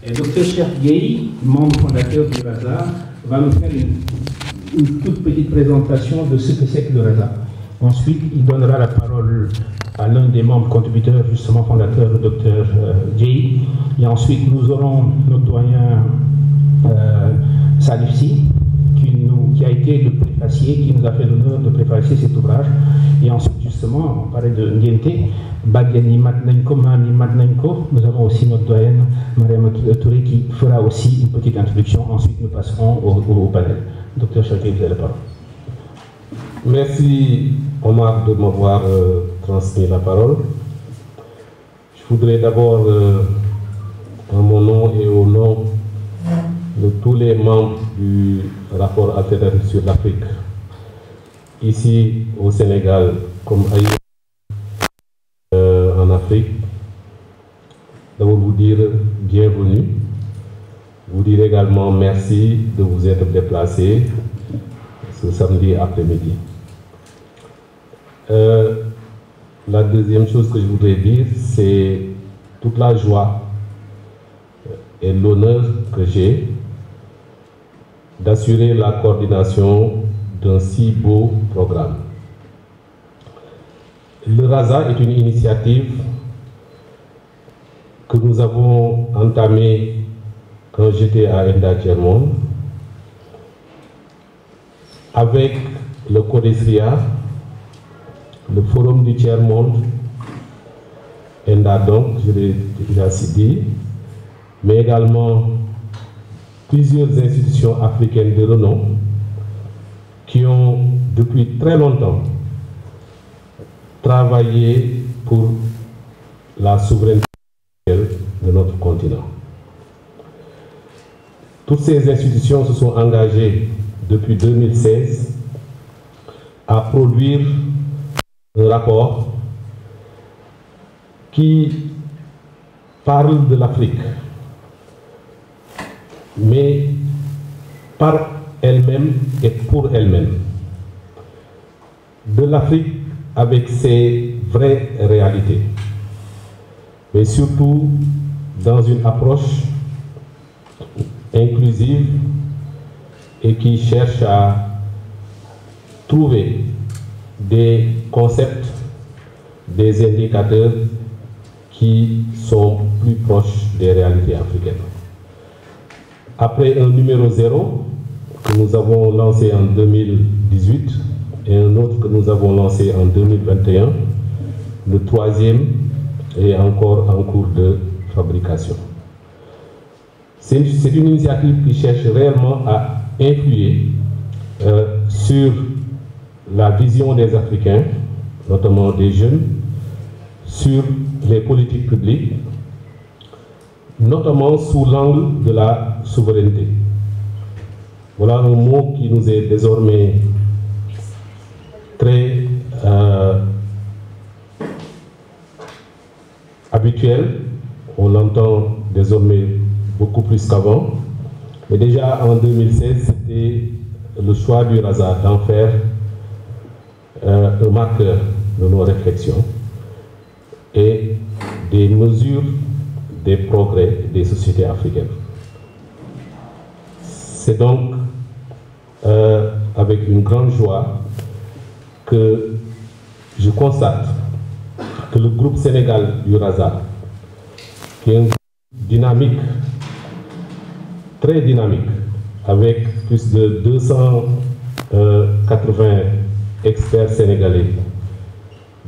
Et Dr Cheikh Gueye, membre fondateur du RASA, va nous faire une toute petite présentation de ce que c'est que le RASA. Ensuite, il donnera la parole à l'un des membres contributeurs, justement fondateur, le Dr Gueye. Et ensuite, nous aurons notre doyen Salif Sy, qui a été le préfacier, qui nous a fait l'honneur de préfacier cet ouvrage. Et ensuite, justement, on parlait de Ngente, Badiani Matnenko, Mami Matnenko. Nous avons aussi notre doyenne, Mariam Touré, qui fera aussi une petite introduction. Ensuite, nous passerons au panel. Docteur Chakri, vous avez la parole. Merci, Omar, de m'avoir transmis la parole. Je voudrais d'abord, en mon nom et au nom de tous les membres du rapport ATR sur l'Afrique, ici au Sénégal comme ailleurs en Afrique, d'abord vous dire bienvenue, vous dire également merci de vous être déplacé ce samedi après-midi. La deuxième chose que je voudrais dire, c'est toute la joie et l'honneur que j'ai d'assurer la coordination d'un si beau programme. Le RASA est une initiative que nous avons entamée quand j'étais à Enda Tiers-Monde avec le CODESRIA, le Forum du Tiers-Monde, Enda donc, je l'ai déjà dit, mais également plusieurs institutions africaines de renom qui ont depuis très longtemps travaillé pour la souveraineté de notre continent. Toutes ces institutions se sont engagées depuis 2016 à produire un rapport qui parle de l'Afrique, mais par elle-même et pour elle-même. De l'Afrique avec ses vraies réalités, mais surtout dans une approche inclusive et qui cherche à trouver des concepts, des indicateurs qui sont plus proches des réalités africaines. Après un numéro 0 que nous avons lancé en 2018 et un autre que nous avons lancé en 2021, le troisième est encore en cours de fabrication. C'est une initiative qui cherche réellement à influer sur la vision des Africains, notamment des jeunes, sur les politiques publiques, notamment sous l'angle de la souveraineté. Voilà un mot qui nous est désormais très habituel. On l'entend désormais beaucoup plus qu'avant. Mais déjà en 2016, c'était le choix du RASA d'en faire un marqueur de nos réflexions et des mesures des progrès des sociétés africaines. C'est donc avec une grande joie que je constate que le groupe Sénégal du RASA, qui est un groupe dynamique, très dynamique, avec plus de 280 experts sénégalais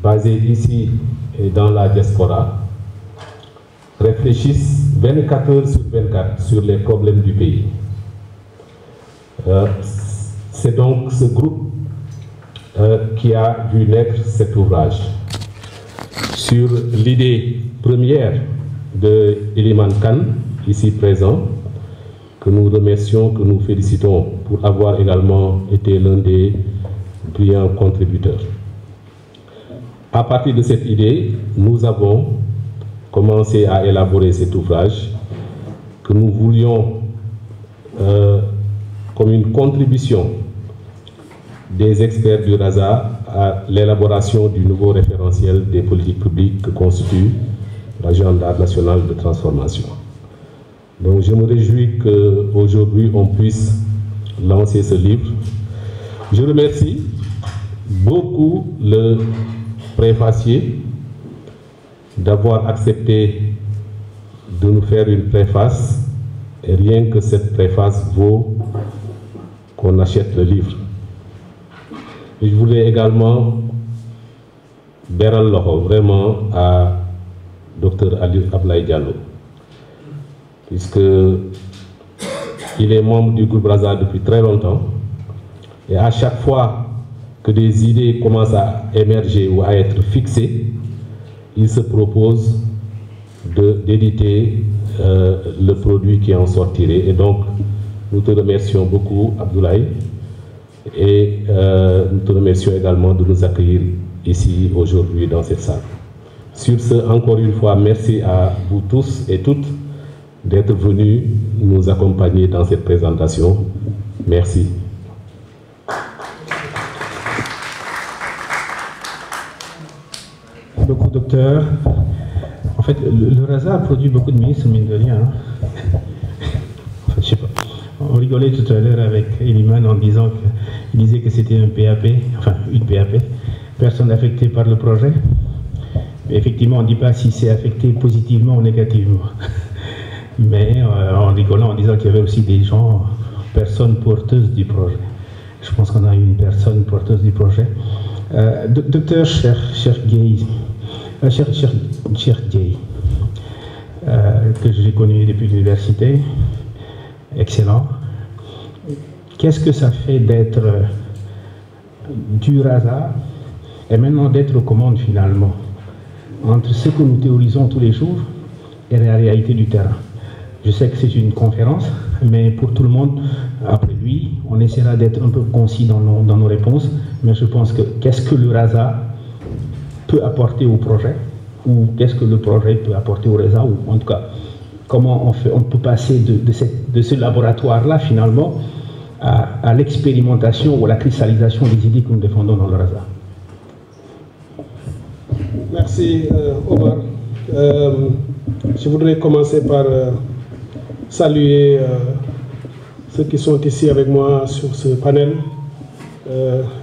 basés ici et dans la diaspora, réfléchissent 24 heures sur 24 sur les problèmes du pays. C'est donc ce groupe qui a vu naître cet ouvrage sur l'idée première de Eliman Khan, ici présent, que nous remercions, que nous félicitons pour avoir également été l'un des brillants contributeurs. À partir de cette idée, nous avons commencé à élaborer cet ouvrage que nous voulions comme une contribution des experts du RASA à l'élaboration du nouveau référentiel des politiques publiques que constitue l'agenda national de transformation. Donc je me réjouis qu'aujourd'hui on puisse lancer ce livre. Je remercie beaucoup le préfacier d'avoir accepté de nous faire une préface, et rien que cette préface vaut qu'on achète le livre. Et je voulais également beral loxo vraiment à Dr Abdoulaye Diallo, puisque il est membre du groupe Raza depuis très longtemps, et à chaque fois que des idées commencent à émerger ou à être fixées, il se propose d'éditer le produit qui en sortirait. Et donc, nous te remercions beaucoup, Abdoulaye, et nous te remercions également de nous accueillir ici aujourd'hui dans cette salle. Sur ce, encore une fois, merci à vous tous et toutes d'être venus nous accompagner dans cette présentation. Merci. Beaucoup, docteur. En fait, le Raza a produit beaucoup de ministres, mine de rien. En fait, je sais pas. On rigolait tout à l'heure avec Eliman en disant qu'il disait que c'était un PAP, enfin une PAP, personne affectée par le projet. Mais effectivement, on ne dit pas si c'est affecté positivement ou négativement. Mais en rigolant, en disant qu'il y avait aussi des gens, personnes porteuses du projet. Je pense qu'on a eu une personne porteuse du projet. Docteur Cheikh Gueye, que j'ai connu depuis l'université, excellent. Qu'est-ce que ça fait d'être du Raza et maintenant d'être aux commandes finalement, entre ce que nous théorisons tous les jours et la réalité du terrain? Je sais que c'est une conférence, mais pour tout le monde, après lui, on essaiera d'être un peu concis dans nos réponses, mais je pense que qu'est-ce que le Raza peut apporter au projet, ou qu'est-ce que le projet peut apporter au Raza, ou en tout cas, comment on peut passer de ce laboratoire-là, finalement, à l'expérimentation ou à la cristallisation des idées que nous défendons dans le Raza. Merci, Omar. Je voudrais commencer par saluer ceux qui sont ici avec moi sur ce panel.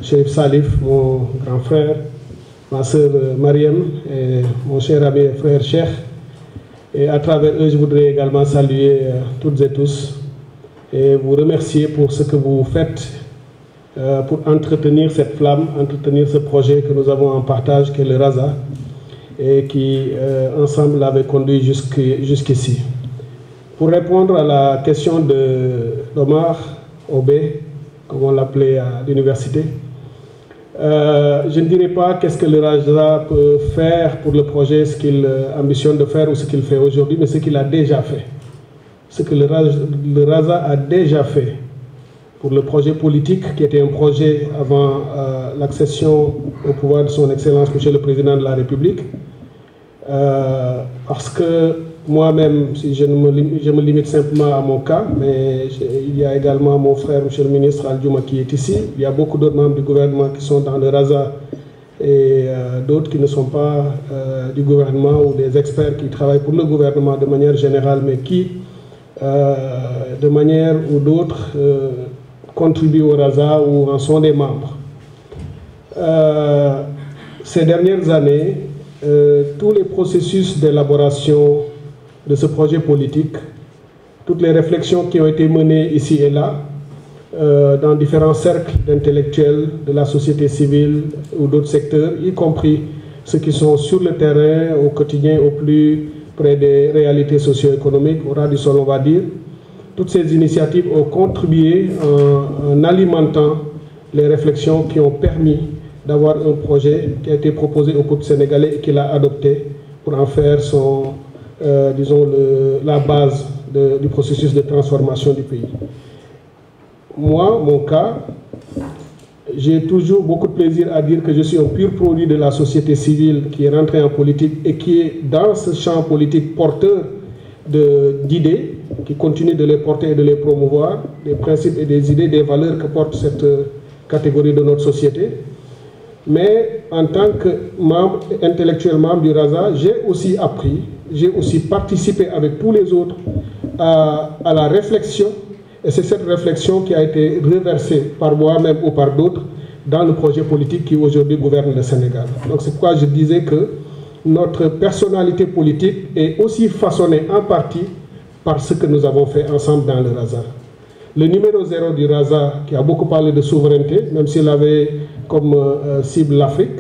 Chérif Salif, mon grand frère, ma sœur Mariam et mon cher ami et frère Cheikh. Et à travers eux, je voudrais également saluer toutes et tous et vous remercier pour ce que vous faites pour entretenir cette flamme, entretenir ce projet que nous avons en partage, qui est le Raza, et qui, ensemble, avait conduit jusqu'ici. Pour répondre à la question d'Omar Obé, comme on l'appelait à l'université, je ne dirais pas qu'est-ce que le Raza peut faire pour le projet, ce qu'il ambitionne de faire ou ce qu'il fait aujourd'hui, mais ce qu'il a déjà fait. Ce que le Raza a déjà fait pour le projet politique, qui était un projet avant l'accession au pouvoir de son Excellence, Monsieur le Président de la République. Parce que moi-même, si je me limite simplement à mon cas, mais il y a également mon frère, Monsieur le ministre Aldiouma, qui est ici. Il y a beaucoup d'autres membres du gouvernement qui sont dans le Raza et d'autres qui ne sont pas du gouvernement ou des experts qui travaillent pour le gouvernement de manière générale, mais qui, de manière ou d'autre, contribuent au Raza ou en sont des membres. Ces dernières années, tous les processus d'élaboration de ce projet politique, toutes les réflexions qui ont été menées ici et là, dans différents cercles d'intellectuels de la société civile ou d'autres secteurs, y compris ceux qui sont sur le terrain au quotidien, au plus près des réalités socio-économiques, au ras du sol, on va dire. Toutes ces initiatives ont contribué en alimentant les réflexions qui ont permis d'avoir un projet qui a été proposé au peuple sénégalais et qu'il a adopté pour en faire son, disons, la base du processus de transformation du pays. Moi, mon cas, j'ai toujours beaucoup de plaisir à dire que je suis un pur produit de la société civile qui est rentrée en politique et qui est dans ce champ politique porteur d'idées, qui continue de les porter et de les promouvoir, des principes et des idées, des valeurs que porte cette catégorie de notre société. Mais en tant que membre, intellectuel membre du Raza, j'ai aussi appris, j'ai aussi participé avec tous les autres à la réflexion, et c'est cette réflexion qui a été reversée par moi-même ou par d'autres dans le projet politique qui aujourd'hui gouverne le Sénégal. Donc c'est pourquoi je disais que notre personnalité politique est aussi façonnée en partie par ce que nous avons fait ensemble dans le RAZA. Le numéro 0 du RAZA, qui a beaucoup parlé de souveraineté, même s'il avait comme cible l'Afrique,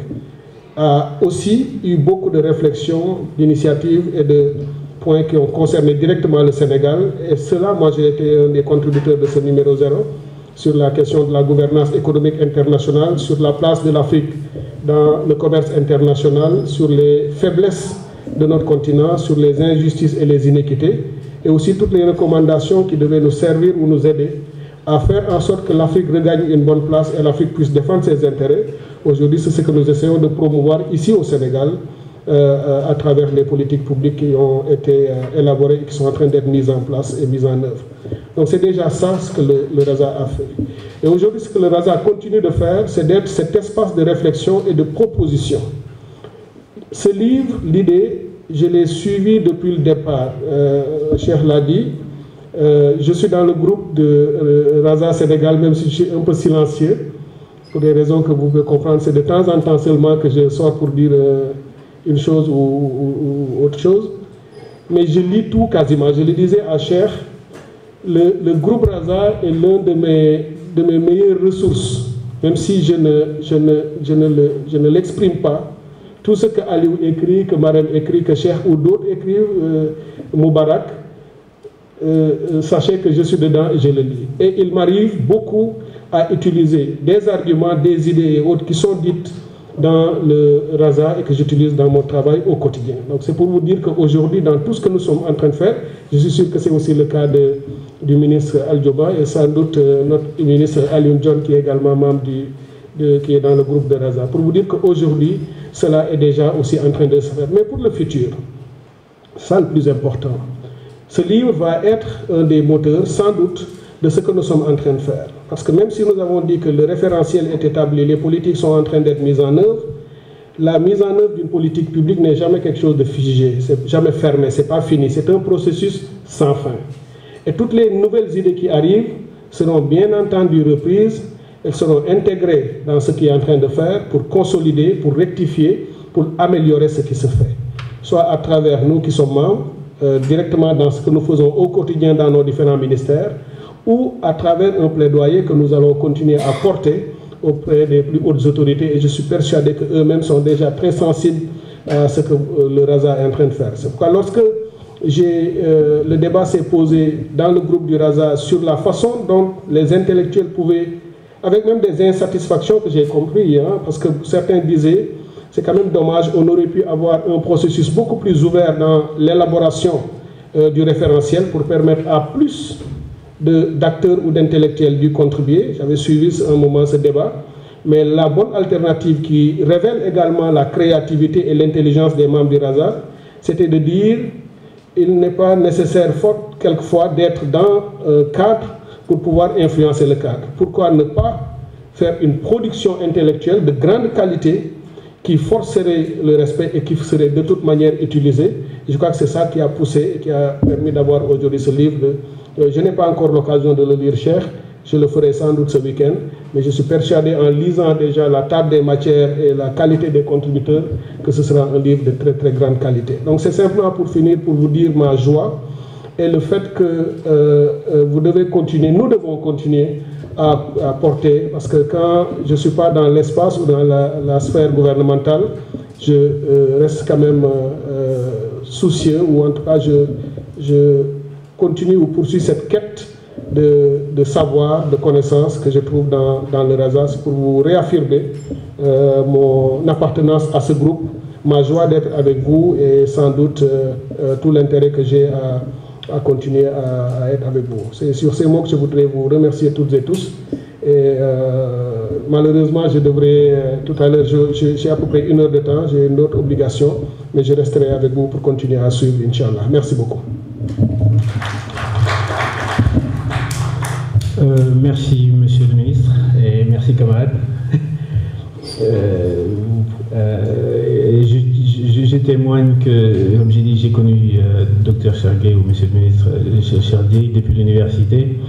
a aussi eu beaucoup de réflexions, d'initiatives et de points qui ont concerné directement le Sénégal. Et cela, moi j'ai été un des contributeurs de ce numéro 0 sur la question de la gouvernance économique internationale, sur la place de l'Afrique dans le commerce international, sur les faiblesses de notre continent, sur les injustices et les inéquités, et aussi toutes les recommandations qui devaient nous servir ou nous aider à faire en sorte que l'Afrique regagne une bonne place et l'Afrique puisse défendre ses intérêts. Aujourd'hui, c'est ce que nous essayons de promouvoir ici au Sénégal à travers les politiques publiques qui ont été élaborées et qui sont en train d'être mises en place et mises en œuvre. Donc c'est déjà ça ce que le RAZA a fait. Et aujourd'hui, ce que le RAZA continue de faire, c'est d'être cet espace de réflexion et de proposition. Ce livre, l'idée, je l'ai suivi depuis le départ. Cheikh l'a dit, je suis dans le groupe de RAZA Sénégal, même si je suis un peu silencieux, pour des raisons que vous pouvez comprendre. C'est de temps en temps seulement que je sors pour dire une chose ou autre chose. Mais je lis tout quasiment. Je le disais à Cheikh, le groupe RAZA est l'un de mes meilleures ressources, même si je ne l'exprime pas. Tout ce que Aliou écrit, que Marem écrit, que Cheikh ou d'autres écrivent, Moubarak, sachez que je suis dedans et je le lis. Et il m'arrive beaucoup à utiliser des arguments, des idées et autres qui sont dites dans le RAZA et que j'utilise dans mon travail au quotidien. Donc c'est pour vous dire qu'aujourd'hui, dans tout ce que nous sommes en train de faire, je suis sûr que c'est aussi le cas du ministre Al-Dioba et sans doute notre ministre Alioune John qui est également membre qui est dans le groupe de RAZA. Pour vous dire qu'aujourd'hui, cela est déjà aussi en train de se faire. Mais pour le futur, ça le plus important, ce livre va être un des moteurs, sans doute, de ce que nous sommes en train de faire. Parce que même si nous avons dit que le référentiel est établi, les politiques sont en train d'être mises en œuvre, la mise en œuvre d'une politique publique n'est jamais quelque chose de figé, c'est jamais fermé, c'est pas fini, c'est un processus sans fin. Et toutes les nouvelles idées qui arrivent seront bien entendu reprises, elles seront intégrées dans ce qui est en train de faire pour consolider, pour rectifier, pour améliorer ce qui se fait. Soit à travers nous qui sommes membres, directement dans ce que nous faisons au quotidien dans nos différents ministères, ou à travers un plaidoyer que nous allons continuer à porter auprès des plus hautes autorités. Et je suis persuadé qu'eux-mêmes sont déjà très sensibles à ce que le RAZA est en train de faire. C'est pourquoi lorsque le débat s'est posé dans le groupe du RAZA sur la façon dont les intellectuels pouvaient, avec même des insatisfactions que j'ai compris, parce que certains disaient, c'est quand même dommage, on aurait pu avoir un processus beaucoup plus ouvert dans l'élaboration du référentiel pour permettre à plus d'acteurs ou d'intellectuels d'y contribuer. J'avais suivi un moment ce débat. Mais la bonne alternative qui révèle également la créativité et l'intelligence des membres du RAZA, c'était de dire il n'est pas nécessaire quelquefois d'être dans un cadre pour pouvoir influencer le cadre. Pourquoi ne pas faire une production intellectuelle de grande qualité qui forcerait le respect et qui serait de toute manière utilisée? Je crois que c'est ça qui a poussé et qui a permis d'avoir aujourd'hui ce livre. Je n'ai pas encore l'occasion de le lire, cher. Je le ferai sans doute ce week-end. Mais je suis persuadé en lisant déjà la table des matières et la qualité des contributeurs que ce sera un livre de très très grande qualité. Donc c'est simplement pour finir, pour vous dire ma joie et le fait que vous devez continuer, nous devons continuer à porter, parce que quand je ne suis pas dans l'espace ou dans la sphère gouvernementale, je reste quand même soucieux, ou en tout cas je continue ou poursuis cette quête de savoir, de connaissances que je trouve dans le RAZA. C'est pour vous réaffirmer mon appartenance à ce groupe, ma joie d'être avec vous et sans doute tout l'intérêt que j'ai à continuer à être avec vous. C'est sur ces mots que je voudrais vous remercier toutes et tous. Et malheureusement, je devrais, tout à l'heure, j'ai à peu près 1 heure de temps, j'ai une autre obligation, mais je resterai avec vous pour continuer à suivre, Inch'Allah. Merci beaucoup. Merci, monsieur le ministre, et merci, camarades. je témoigne que, comme j'ai dit, j'ai connu Dr Chergué ou Monsieur le ministre Chergué depuis l'université,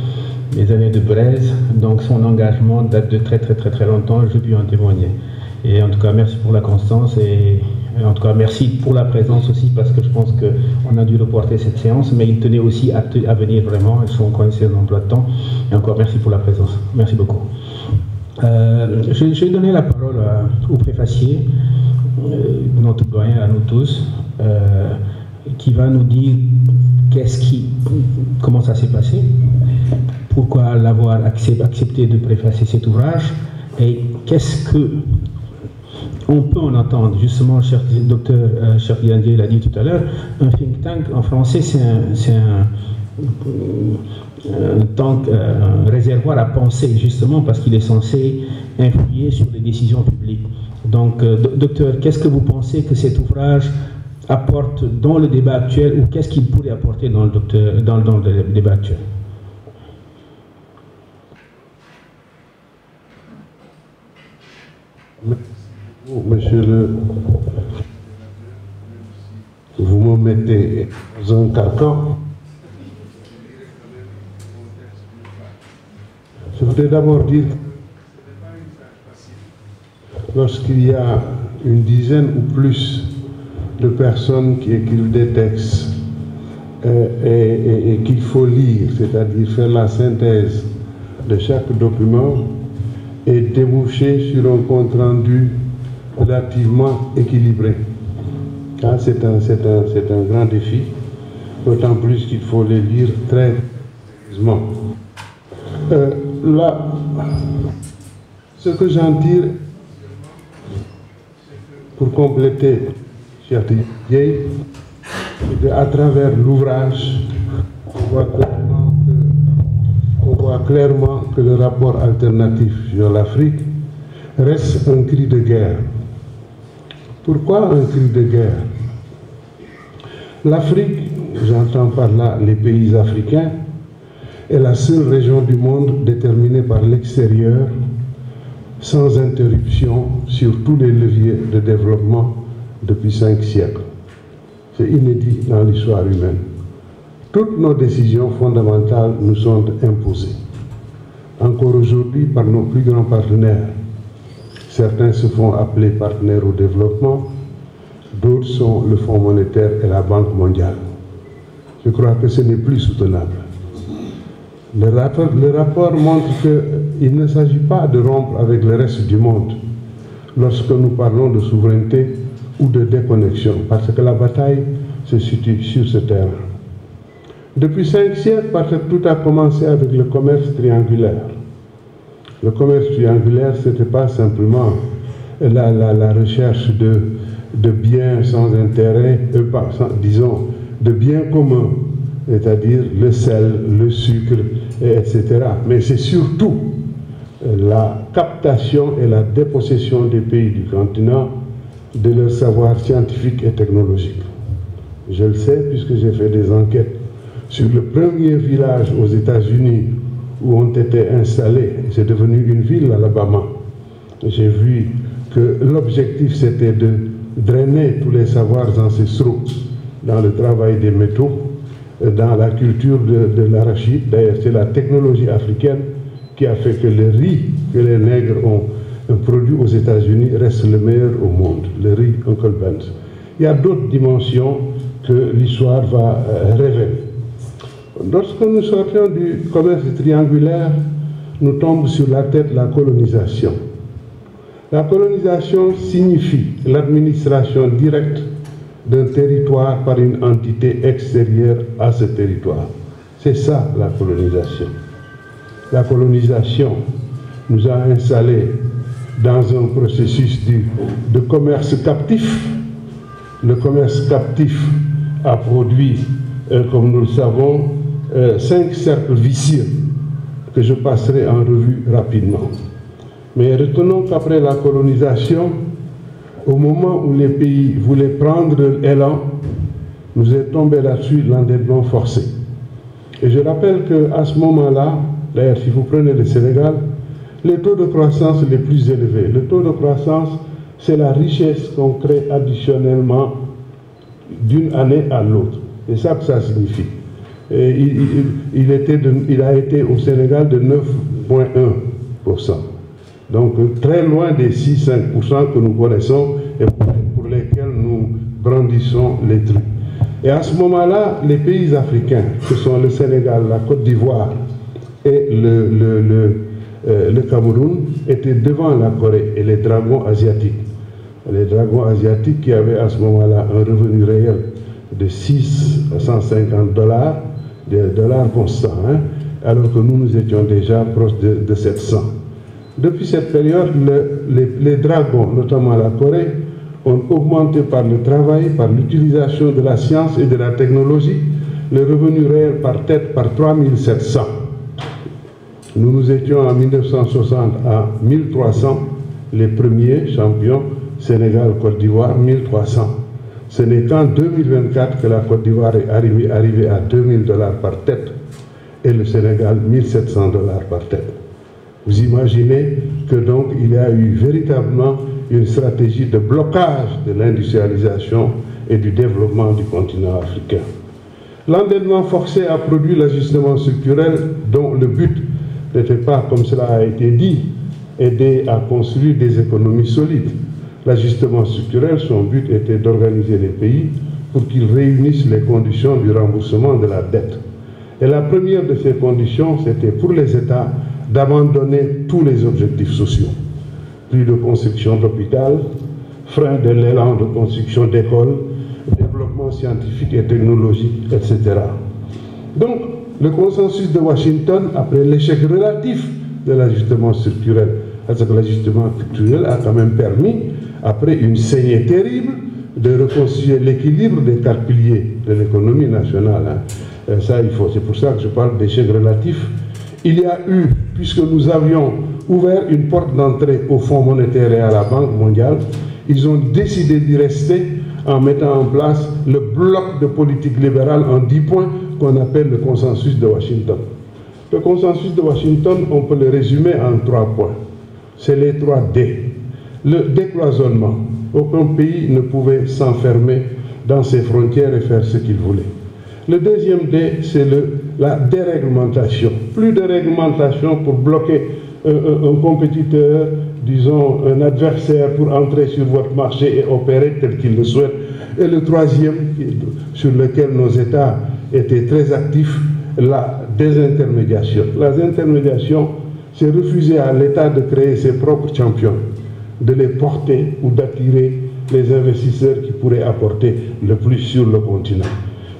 les années de Braise, donc son engagement date de très longtemps, je puis en témoigner. Et en tout cas, merci pour la constance et en tout cas, merci pour la présence aussi, parce que je pense qu'on a dû reporter cette séance, mais il tenait aussi à venir vraiment, ils sont coincés dans l'emploi de temps. Et encore, merci pour la présence. Merci beaucoup. Je vais donner la parole au préfacier, notre doyen à nous tous, qui va nous dire comment ça s'est passé, pourquoi l'avoir accepté de préfacer cet ouvrage, et qu'est-ce que on peut en entendre. Justement, cher docteur Chergué l'a dit tout à l'heure, un think tank en français, c'est un réservoir à penser, justement, parce qu'il est censé influer sur les décisions publiques. Donc, docteur, qu'est-ce que vous pensez que cet ouvrage apporte dans le débat actuel, ou qu'est-ce qu'il pourrait apporter dans le débat actuel? Monsieur vous me mettez dans un carcan. Je voudrais d'abord dire que lorsqu'il y a une dizaine ou plus de personnes qui écrivent des textes et qu'il faut lire, c'est-à-dire faire la synthèse de chaque document et déboucher sur un compte-rendu relativement équilibré. C'est un grand défi, d'autant plus qu'il faut les lire très sérieusement. Là, ce que j'en tire, pour compléter, cher Didier, c'est qu'à travers l'ouvrage, on voit clairement que le rapport alternatif sur l'Afrique reste un cri de guerre. Pourquoi un cri de guerre? L'Afrique, j'entends par là les pays africains, est la seule région du monde déterminée par l'extérieur, sans interruption sur tous les leviers de développement depuis 5 siècles. C'est inédit dans l'histoire humaine. Toutes nos décisions fondamentales nous sont imposées. Encore aujourd'hui par nos plus grands partenaires. Certains se font appeler partenaires au développement, d'autres sont le Fonds monétaire et la Banque mondiale. Je crois que ce n'est plus soutenable. Le rapport montre qu'il ne s'agit pas de rompre avec le reste du monde lorsque nous parlons de souveraineté ou de déconnexion, parce que la bataille se situe sur ce terrain. Depuis 5 siècles, parce que tout a commencé avec le commerce triangulaire. Le commerce triangulaire, ce n'était pas simplement la recherche de biens sans intérêt, disons, de biens communs, c'est-à-dire le sel, le sucre, etc. Mais c'est surtout la captation et la dépossession des pays du continent de leur savoir scientifique et technologique. Je le sais puisque j'ai fait des enquêtes sur le premier village aux États-Unis où ont été installés, c'est devenu une ville, l'Alabama. J'ai vu que l'objectif c'était de drainer tous les savoirs ancestraux dans le travail des métaux, dans la culture de l'arachide. D'ailleurs, c'est la technologie africaine qui a fait que le riz que les nègres ont produit aux États-Unis reste le meilleur au monde, le riz Uncle Ben's. Il y a d'autres dimensions que l'histoire va révéler. Lorsque nous sortions du commerce triangulaire, nous tombons sur la tête la colonisation. La colonisation signifie l'administration directe d'un territoire par une entité extérieure à ce territoire. C'est ça la colonisation. La colonisation nous a installés dans un processus de commerce captif. Le commerce captif a produit, comme nous le savons, 5 cercles vicieux que je passerai en revue rapidement. Mais retenons qu'après la colonisation, au moment où les pays voulaient prendre l'élan, nous est tombé là-dessus l'endettement forcé. Et je rappelle qu'à ce moment-là, d'ailleurs si vous prenez le Sénégal, les taux de croissance les plus élevés, le taux de croissance c'est la richesse qu'on crée additionnellement d'une année à l'autre. C'est ça que ça signifie. Et il a été au Sénégal de 9,1%. Donc très loin des 6-5% que nous connaissons et pour lesquels nous brandissons les trucs. Et à ce moment-là, les pays africains, que sont le Sénégal, la Côte d'Ivoire et le Cameroun, étaient devant la Corée et les dragons asiatiques. Les dragons asiatiques qui avaient à ce moment-là un revenu réel de 6 à 150 $, des dollars constants, hein, alors que nous étions déjà proches de 700. Depuis cette période, les dragons, notamment la Corée, ont augmenté par le travail, par l'utilisation de la science et de la technologie, le revenu réel par tête par 3700. Nous étions en 1960 à 1300, les premiers champions, Sénégal, Côte d'Ivoire, 1300. Ce n'est qu'en 2024 que la Côte d'Ivoire est arrivée à 2000 $ par tête et le Sénégal 1700 $ par tête. Vous imaginez que donc il y a eu véritablement une stratégie de blocage de l'industrialisation et du développement du continent africain. L'endettement forcé a produit l'ajustement structurel dont le but n'était pas, comme cela a été dit, aider à construire des économies solides. L'ajustement structurel, son but était d'organiser les pays pour qu'ils réunissent les conditions du remboursement de la dette. Et la première de ces conditions, c'était pour les États d'abandonner tous les objectifs sociaux. Plus de construction d'hôpital, frein de l'élan de construction d'écoles, développement scientifique et technologique, etc. Donc, le consensus de Washington, après l'échec relatif de l'ajustement structurel, parce que l'ajustement structurel a quand même permis, après une saignée terrible, de reconstruire l'équilibre des 4 piliers de l'économie nationale. Hein. C'est pour ça que je parle d'échec relatif. Il y a eu, puisque nous avions ouvert une porte d'entrée au Fonds monétaire et à la Banque mondiale, ils ont décidé d'y rester en mettant en place le bloc de politique libérale en 10 points qu'on appelle le consensus de Washington. Le consensus de Washington, on peut le résumer en 3 points. C'est les 3 D. Le décloisonnement. Aucun pays ne pouvait s'enfermer dans ses frontières et faire ce qu'il voulait. Le deuxième D, c'est la déréglementation. Plus de réglementation pour bloquer un compétiteur, disons un adversaire pour entrer sur votre marché et opérer tel qu'il le souhaite. Et le troisième, sur lequel nos États étaient très actifs, la désintermédiation. La désintermédiation, c'est refuser à l'État de créer ses propres champions, de les porter ou d'attirer les investisseurs qui pourraient apporter le plus sur le continent.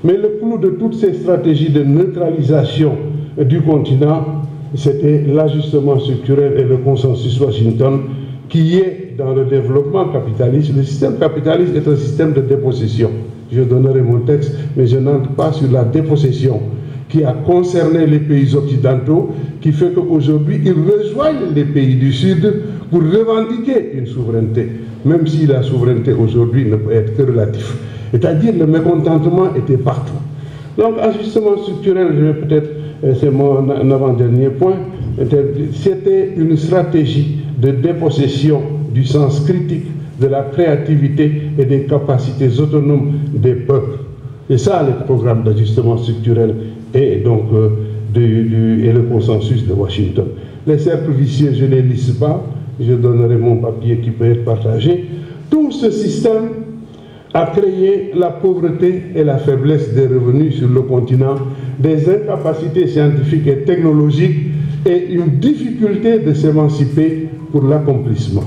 Mais le clou de toutes ces stratégies de neutralisation du continent, c'était l'ajustement structurel et le consensus Washington qui est dans le développement capitaliste. Le système capitaliste est un système de dépossession. Je donnerai mon texte, mais je n'entre pas sur la dépossession qui a concerné les pays occidentaux, qui fait qu'aujourd'hui, ils rejoignent les pays du Sud pour revendiquer une souveraineté, même si la souveraineté aujourd'hui ne peut être que relative. C'est-à-dire le mécontentement était partout. Donc, ajustement structurel, je vais peut-être, c'est mon avant-dernier point, c'était une stratégie de dépossession du sens critique de la créativité et des capacités autonomes des peuples. C'est ça le programme d'ajustement structurel et donc et le consensus de Washington. Les cercles vicieux, je ne les liste pas, je donnerai mon papier qui peut être partagé. Tout ce système a créé la pauvreté et la faiblesse des revenus sur le continent, des incapacités scientifiques et technologiques et une difficulté de s'émanciper pour l'accomplissement.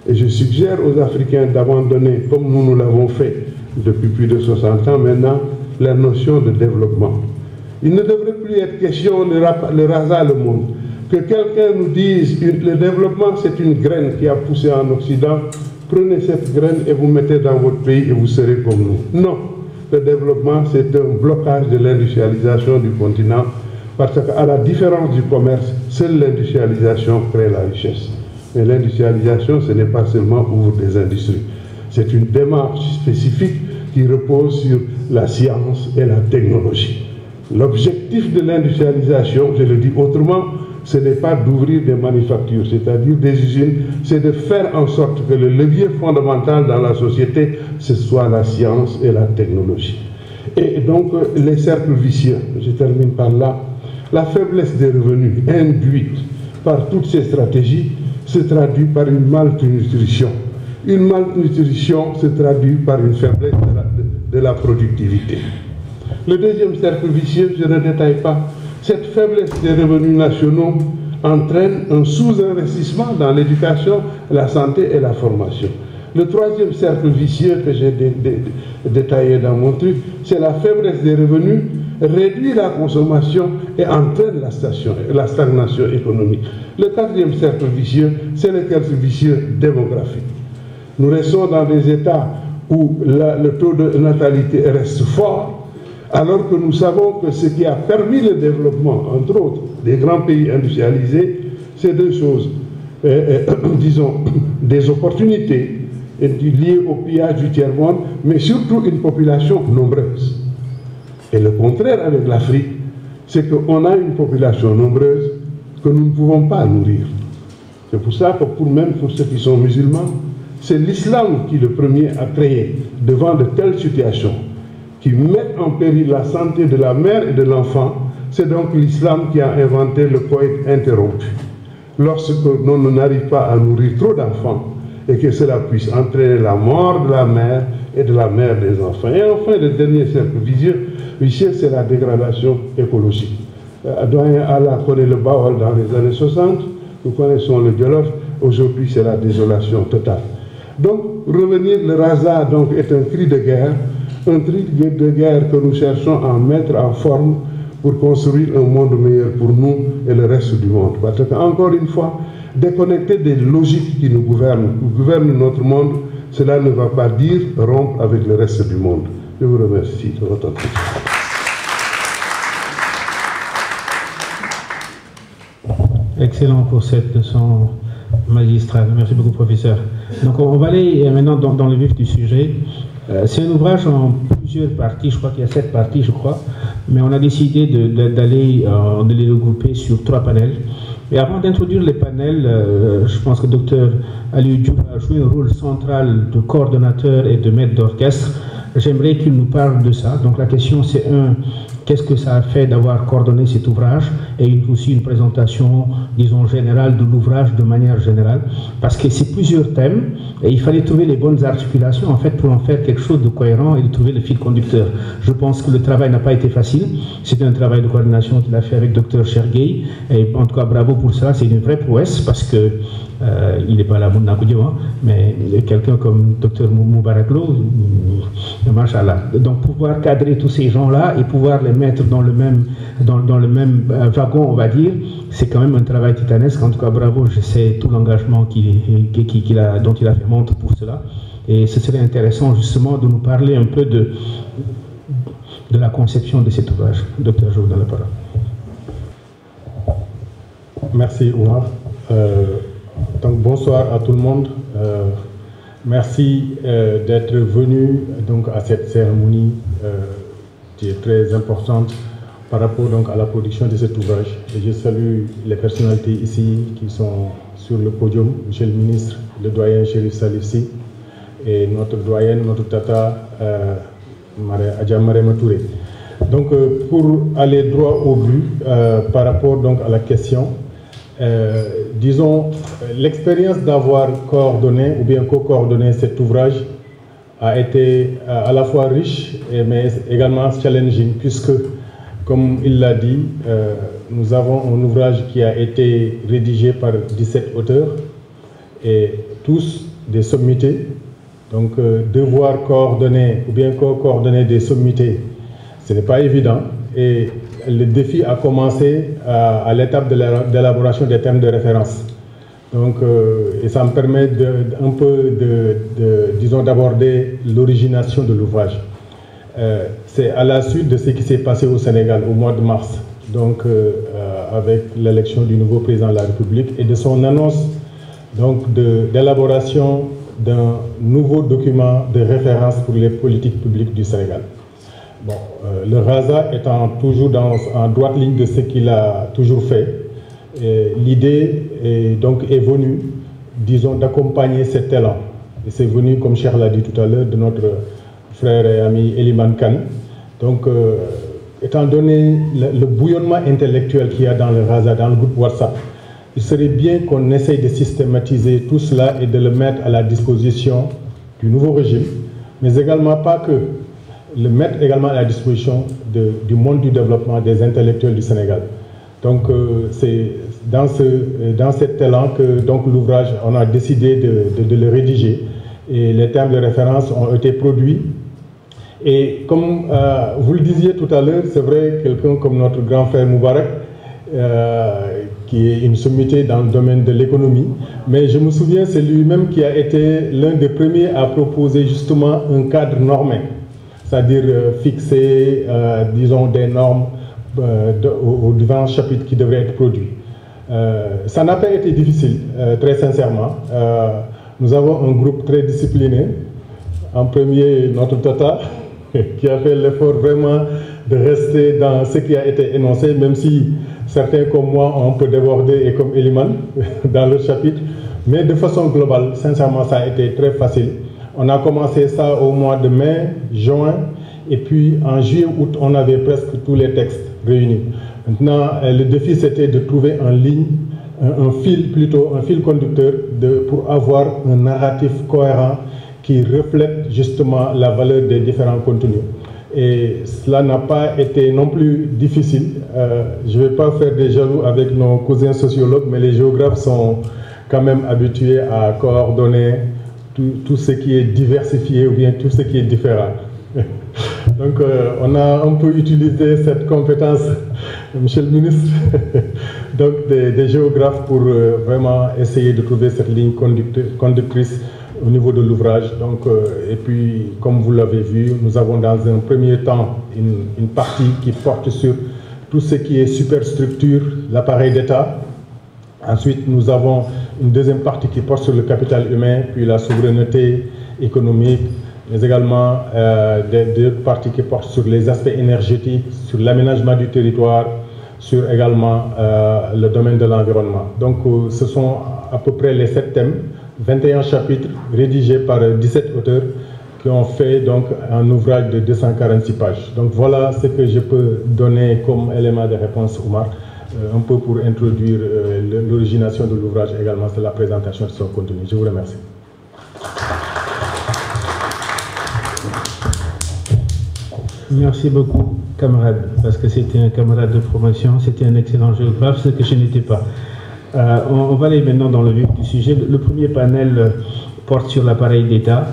Et je suggère aux Africains d'abandonner, comme nous l'avons fait depuis plus de 60 ans maintenant, la notion de développement. Il ne devrait plus être question de raser le monde. Que quelqu'un nous dise le développement c'est une graine qui a poussé en Occident, prenez cette graine et vous mettez dans votre pays et vous serez comme nous. Non, le développement c'est un blocage de l'industrialisation du continent parce qu'à la différence du commerce, seule l'industrialisation crée la richesse. Mais l'industrialisation ce n'est pas seulement ouvrir des industries. C'est une démarche spécifique qui repose sur la science et la technologie. L'objectif de l'industrialisation, je le dis autrement, ce n'est pas d'ouvrir des manufactures, c'est-à-dire des usines, c'est de faire en sorte que le levier fondamental dans la société, ce soit la science et la technologie. Et donc, les cercles vicieux, je termine par là, la faiblesse des revenus induite par toutes ces stratégies se traduit par une malnutrition. Une malnutrition se traduit par une faiblesse de la productivité. Le deuxième cercle vicieux, je ne détaille pas, cette faiblesse des revenus nationaux entraîne un sous-investissement dans l'éducation, la santé et la formation. Le troisième cercle vicieux que j'ai détaillé dans mon truc, c'est la faiblesse des revenus, réduit la consommation et entraîne la stagnation économique. Le quatrième cercle vicieux, c'est le cercle vicieux démographique. Nous restons dans des États où le taux de natalité reste fort, alors que nous savons que ce qui a permis le développement, entre autres, des grands pays industrialisés, c'est deux choses. Disons, des opportunités liées au pillage du tiers-monde, mais surtout une population nombreuse. Et le contraire avec l'Afrique, c'est qu'on a une population nombreuse que nous ne pouvons pas nourrir. C'est pour ça que pour ceux qui sont musulmans, c'est l'islam qui le premier a créé devant de telles situations qui mettent en péril la santé de la mère et de l'enfant. C'est donc l'islam qui a inventé le coït interrompu. Lorsque l'on n'arrive pas à nourrir trop d'enfants et que cela puisse entraîner la mort de la mère et de la mère des enfants. Et enfin, le dernier cercle vicieux, c'est la dégradation écologique. Doyen Allah connaît le Baol dans les années 60, nous connaissons le Djolof, aujourd'hui c'est la désolation totale. Donc, revenir, le Raza donc, est un cri de guerre que nous cherchons à mettre en forme pour construire un monde meilleur pour nous et le reste du monde. Parce qu'encore une fois, déconnecter des logiques qui nous gouvernent notre monde, cela ne va pas dire rompre avec le reste du monde. Je vous remercie de votre attention. Excellent pour cette leçon magistrale. Merci beaucoup, professeur. Donc, on va aller maintenant dans le vif du sujet. C'est un ouvrage en plusieurs parties, je crois qu'il y a 7 parties, je crois, mais on a décidé d'aller les regrouper sur 3 panels. Et avant d'introduire les panels, je pense que Dr Aliou Diouf a joué un rôle central de coordonnateur et de maître d'orchestre. J'aimerais qu'il nous parle de ça. Donc la question c'est qu'est-ce que ça a fait d'avoir coordonné cet ouvrage, et aussi une présentation, disons, générale de l'ouvrage de manière générale, parce que c'est plusieurs thèmes, et il fallait trouver les bonnes articulations, en fait, pour en faire quelque chose de cohérent et de trouver le fil conducteur. Je pense que le travail n'a pas été facile, c'est un travail de coordination qu'il a fait avec Dr Cherguey, et en tout cas, bravo pour ça, c'est une vraie prouesse, parce que il n'est pas là, mais quelqu'un comme Dr Moubaraklo, machallah. Donc pouvoir cadrer tous ces gens-là et pouvoir les mettre dans le même wagon, on va dire, c'est quand même un travail titanesque. En tout cas, bravo, je sais tout l'engagement dont il a fait montre pour cela. Et ce serait intéressant justement de nous parler un peu de la conception de cet ouvrage. Docteur, je vous donne la parole. Merci, Oumar. Donc bonsoir à tout le monde. Merci d'être venu donc à cette cérémonie qui est très importante par rapport donc à la production de cet ouvrage. Et je salue les personnalités ici qui sont sur le podium, Monsieur le ministre, le doyen Chérif Salif Sy et notre doyenne, notre tata Adja Marema Touré. Donc pour aller droit au but par rapport donc à la question. Disons, l'expérience d'avoir coordonné ou bien co-coordonné cet ouvrage a été à la fois riche mais également challenging, puisque, comme il l'a dit, nous avons un ouvrage qui a été rédigé par 17 auteurs et tous des sommités. Donc, devoir coordonner ou bien co-coordonner des sommités, ce n'est pas évident. Et le défi a commencé à l'étape de l'élaboration des thèmes de référence. Donc, et ça me permet disons, d'aborder l'origination de l'ouvrage. C'est à la suite de ce qui s'est passé au Sénégal au mois de mars, donc avec l'élection du nouveau président de la République et de son annonce donc d'élaboration d'un nouveau document de référence pour les politiques publiques du Sénégal. Bon, le RASA étant toujours en droite ligne de ce qu'il a toujours fait, L'idée est venue, disons, d'accompagner cet élan. Et c'est venu, comme Cheikh l'a dit tout à l'heure, de notre frère et ami Eliman Kane. Donc, étant donné le bouillonnement intellectuel qu'il y a dans le RAZA, dans le groupe WhatsApp, il serait bien qu'on essaye de systématiser tout cela et de le mettre à la disposition du nouveau régime, mais également pas que, le mettre également à la disposition du monde du développement des intellectuels du Sénégal. Donc c'est dans cet élan que l'ouvrage, on a décidé de le rédiger et les termes de référence ont été produits. Et comme vous le disiez tout à l'heure, c'est vrai, quelqu'un comme notre grand frère Moubarak, qui est une sommité dans le domaine de l'économie, mais je me souviens, c'est lui-même qui a été l'un des premiers à proposer justement un cadre normé, c'est-à-dire fixer, disons, des normes aux différents chapitres qui devraient être produits. Ça n'a pas été difficile, très sincèrement. Nous avons un groupe très discipliné. En premier, notre Tata, qui a fait l'effort vraiment de rester dans ce qui a été énoncé, même si certains comme moi ont un peu débordé et comme Eliman dans le chapitre. Mais de façon globale, sincèrement, ça a été très facile. On a commencé ça au mois de mai, juin, et puis en juillet, août, on avait presque tous les textes réunis. Maintenant, le défi, c'était de trouver en ligne un fil conducteur pour avoir un narratif cohérent qui reflète justement la valeur des différents contenus. Et cela n'a pas été non plus difficile. Je ne vais pas faire des jaloux avec nos cousins sociologues, mais les géographes sont quand même habitués à coordonner tout ce qui est diversifié ou bien tout ce qui est différent. Donc on a un peu utilisé cette compétence, Monsieur le ministre, donc des géographes pour vraiment essayer de trouver cette ligne conductrice au niveau de l'ouvrage. Donc, et puis, comme vous l'avez vu, nous avons dans un premier temps une partie qui porte sur tout ce qui est superstructure, l'appareil d'État. Ensuite, nous avons une deuxième partie qui porte sur le capital humain, puis la souveraineté économique, mais également deux parties qui portent sur les aspects énergétiques, sur l'aménagement du territoire, sur également le domaine de l'environnement. Donc, ce sont à peu près les 7 thèmes. 21 chapitres rédigés par 17 auteurs qui ont fait donc un ouvrage de 246 pages. Donc voilà ce que je peux donner comme élément de réponse, Oumar, un peu pour introduire l'origination de l'ouvrage également, c'est la présentation de son contenu. Je vous remercie. Merci beaucoup, camarade, parce que c'était un camarade de promotion, c'était un excellent géographe, ce que je n'étais pas. On va aller maintenant dans le vif du sujet. Le premier panel porte sur l'appareil d'État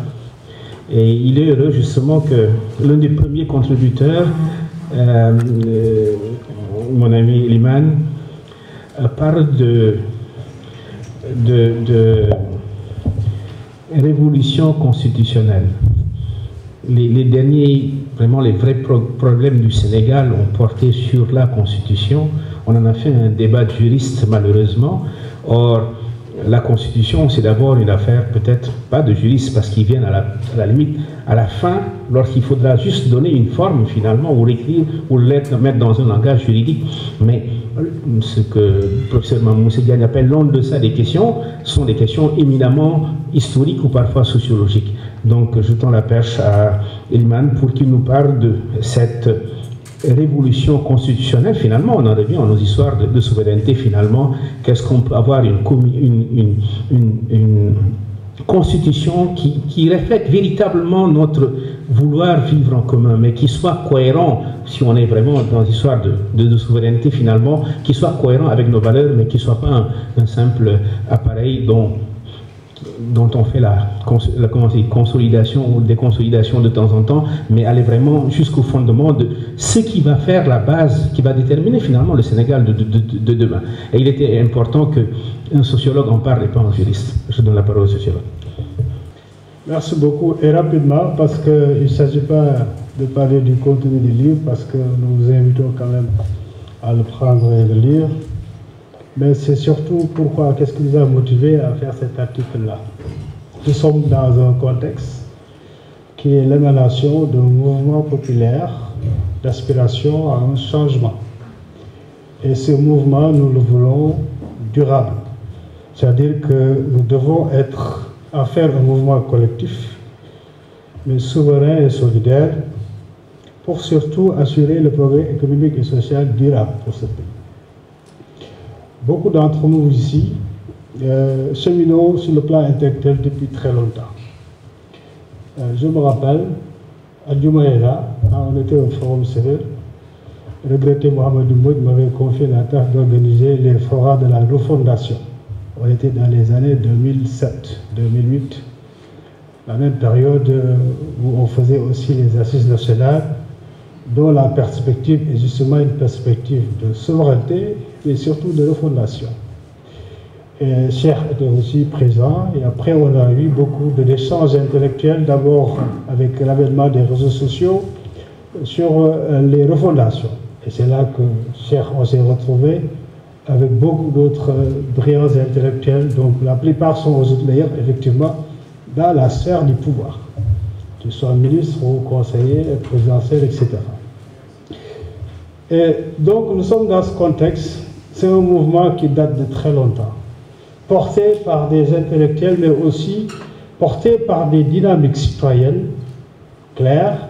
et il est heureux justement que l'un des premiers contributeurs, mon ami Eliman, parle de révolution constitutionnelle. Les derniers, vraiment les vrais problèmes du Sénégal ont porté sur la Constitution. On en a fait un débat de juristes, malheureusement. Or, la Constitution, c'est d'abord une affaire, peut-être pas de juristes, parce qu'ils viennent à la limite, à la fin, lorsqu'il faudra juste donner une forme, finalement, ou l'écrire, ou le mettre dans un langage juridique. Mais ce que le professeur Mamoussé Diagne appelle l'en-deçà des questions, sont des questions éminemment historiques ou parfois sociologiques. Donc, je tends la perche à Eliman pour qu'il nous parle de cette révolution constitutionnelle. Finalement, on en revient à nos histoires de souveraineté. Finalement, qu'est-ce qu'on peut avoir une constitution qui reflète véritablement notre vouloir vivre en commun, mais qui soit cohérent, si on est vraiment dans l'histoire de souveraineté finalement, qui soit cohérent avec nos valeurs, mais qui ne soit pas un simple appareil dont on fait la consolidation ou déconsolidation de temps en temps, mais aller vraiment jusqu'au fondement de ce qui va faire la base, qui va déterminer finalement le Sénégal de demain. Et il était important qu'un sociologue en parle et pas un juriste. Je donne la parole au sociologue. Merci beaucoup. Et rapidement, parce qu'il ne s'agit pas de parler du contenu du livre, parce que nous vous invitons quand même à le prendre et le lire. Mais c'est surtout pourquoi, qu'est-ce qui nous a motivés à faire cet article-là. Nous sommes dans un contexte qui est l'émanation d'un mouvement populaire d'aspiration à un changement. Et ce mouvement, nous le voulons durable. C'est-à-dire que nous devons faire un mouvement collectif, mais souverain et solidaire, pour surtout assurer le progrès économique et social durable pour ce pays. Beaucoup d'entre nous ici cheminons sur le plan intellectuel depuis très longtemps. Je me rappelle, à Djoumaïla, quand on était au Forum Sévère, le regretté Mohamed Oumoud m'avait confié la tâche d'organiser les forats de la refondation. On était dans les années 2007-2008, la même période où on faisait aussi les assises nationales, dont la perspective est justement une perspective de souveraineté, mais surtout de refondation. Et Cheikh était aussi présent, et après on a eu beaucoup d'échanges intellectuels, d'abord avec l'avènement des réseaux sociaux, sur les refondations. Et c'est là que Cheikh, on s'est retrouvé avec beaucoup d'autres brillants intellectuels, donc la plupart sont aujourd'hui d'ailleurs effectivement dans la sphère du pouvoir, qu'ils soient ministres ou conseillers, présidentiels, etc. Et donc nous sommes dans ce contexte, c'est un mouvement qui date de très longtemps, porté par des intellectuels, mais aussi porté par des dynamiques citoyennes claires.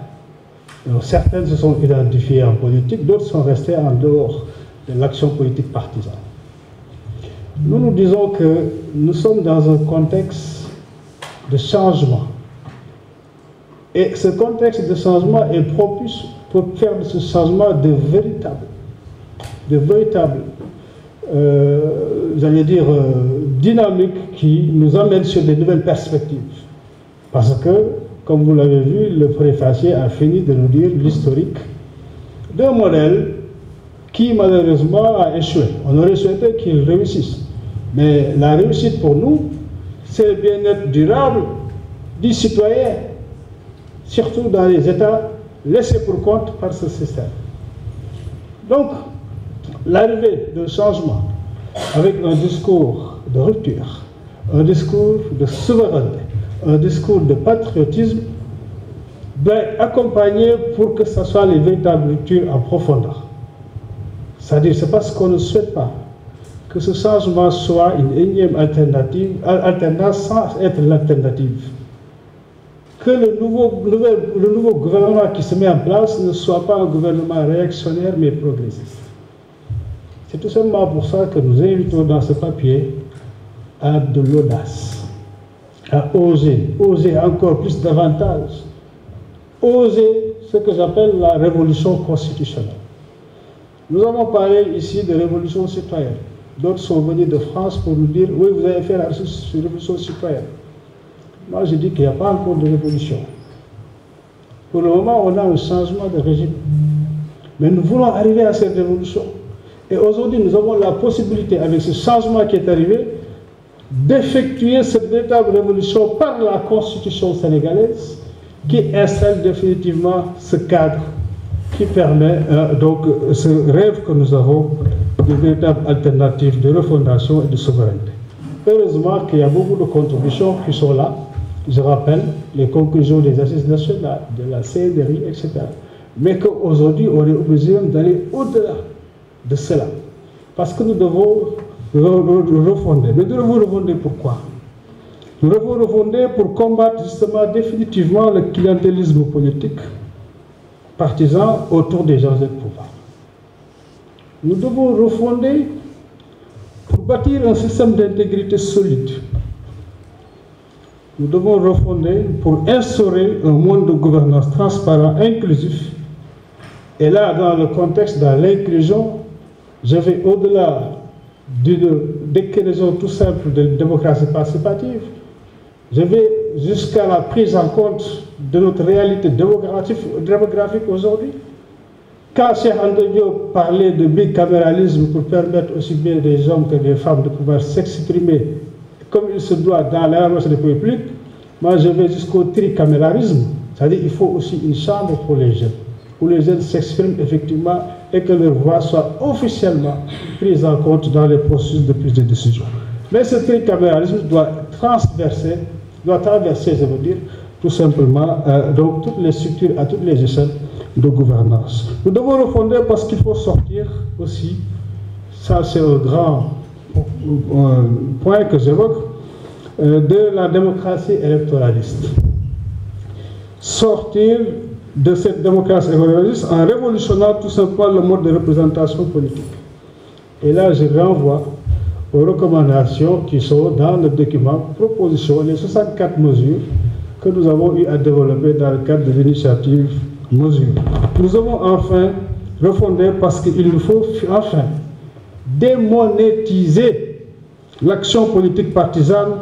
Alors, certaines se sont identifiées en politique, d'autres sont restées en dehors de l'action politique partisane. Nous disons que nous sommes dans un contexte de changement. Et ce contexte de changement est propice pour faire de ce changement de véritables j'allais dire, dynamiques qui nous amènent sur de nouvelles perspectives. Parce que, comme vous l'avez vu, le préfacier a fini de nous dire l'historique d'un modèle qui malheureusement a échoué. On aurait souhaité qu'il réussisse. Mais la réussite pour nous, c'est le bien-être durable du citoyen, surtout dans les États laissés pour compte par ce système. Donc, l'arrivée d'un changement avec un discours de rupture, un discours de souveraineté, un discours de patriotisme doit être accompagné pour que ce soit les véritables ruptures en profondeur. C'est-à-dire, c'est parce qu'on ne souhaite pas que ce changement soit une énième alternance sans être l'alternative. Que le nouveau gouvernement qui se met en place ne soit pas un gouvernement réactionnaire mais progressiste. C'est tout simplement pour ça que nous invitons dans ce papier à de l'audace, à oser encore plus davantage, oser ce que j'appelle la révolution constitutionnelle. Nous avons parlé ici de révolution citoyenne. D'autres sont venus de France pour nous dire, oui, vous avez fait la révolution citoyenne. Moi, je dis qu'il n'y a pas encore de révolution. Pour le moment, on a un changement de régime. Mais nous voulons arriver à cette révolution. Et aujourd'hui, nous avons la possibilité, avec ce changement qui est arrivé, d'effectuer cette véritable révolution par la Constitution sénégalaise qui installe définitivement ce cadre qui permet donc ce rêve que nous avons de véritables alternatives de refondation et de souveraineté. Heureusement qu'il y a beaucoup de contributions qui sont là. Je rappelle les conclusions des assises nationales, de la CNRI, etc. Mais qu'aujourd'hui, on est obligé d'aller au-delà de cela. Parce que nous devons refonder. Mais nous devons refonder pourquoi? Nous devons refonder pour combattre justement définitivement le clientélisme politique partisan autour des gens de pouvoir. Nous devons refonder pour bâtir un système d'intégrité solide. Nous devons refonder pour instaurer un monde de gouvernance transparent, inclusif. Et là, dans le contexte de l'inclusion, je vais au-delà d'une déclinaison tout simple de démocratie participative. Je vais jusqu'à la prise en compte de notre réalité démographique aujourd'hui. Quand Cheikh Anta Diop parlait de bicaméralisme pour permettre aussi bien des hommes que des femmes de pouvoir s'exprimer comme il se doit dans la République publique, moi je vais jusqu'au tricaméralisme, c'est-à-dire qu'il faut aussi une chambre pour les jeunes, où les jeunes s'expriment effectivement et que leur voix soit officiellement prise en compte dans les processus de prise de décision. Mais ce tricaméralisme doit traverser, je veux dire, tout simplement, donc toutes les structures à toutes les échelles de gouvernance. Nous devons refonder parce qu'il faut sortir aussi, ça c'est un grand point que j'évoque, de la démocratie électoraliste. Sortir de cette démocratie électoraliste en révolutionnant tout simplement le mode de représentation politique. Et là, je renvoie aux recommandations qui sont dans le document proposition, les 64 mesures que nous avons eu à développer dans le cadre de l'initiative mesures. Nous avons enfin refondé parce qu'il nous faut enfin démonétiser l'action politique partisane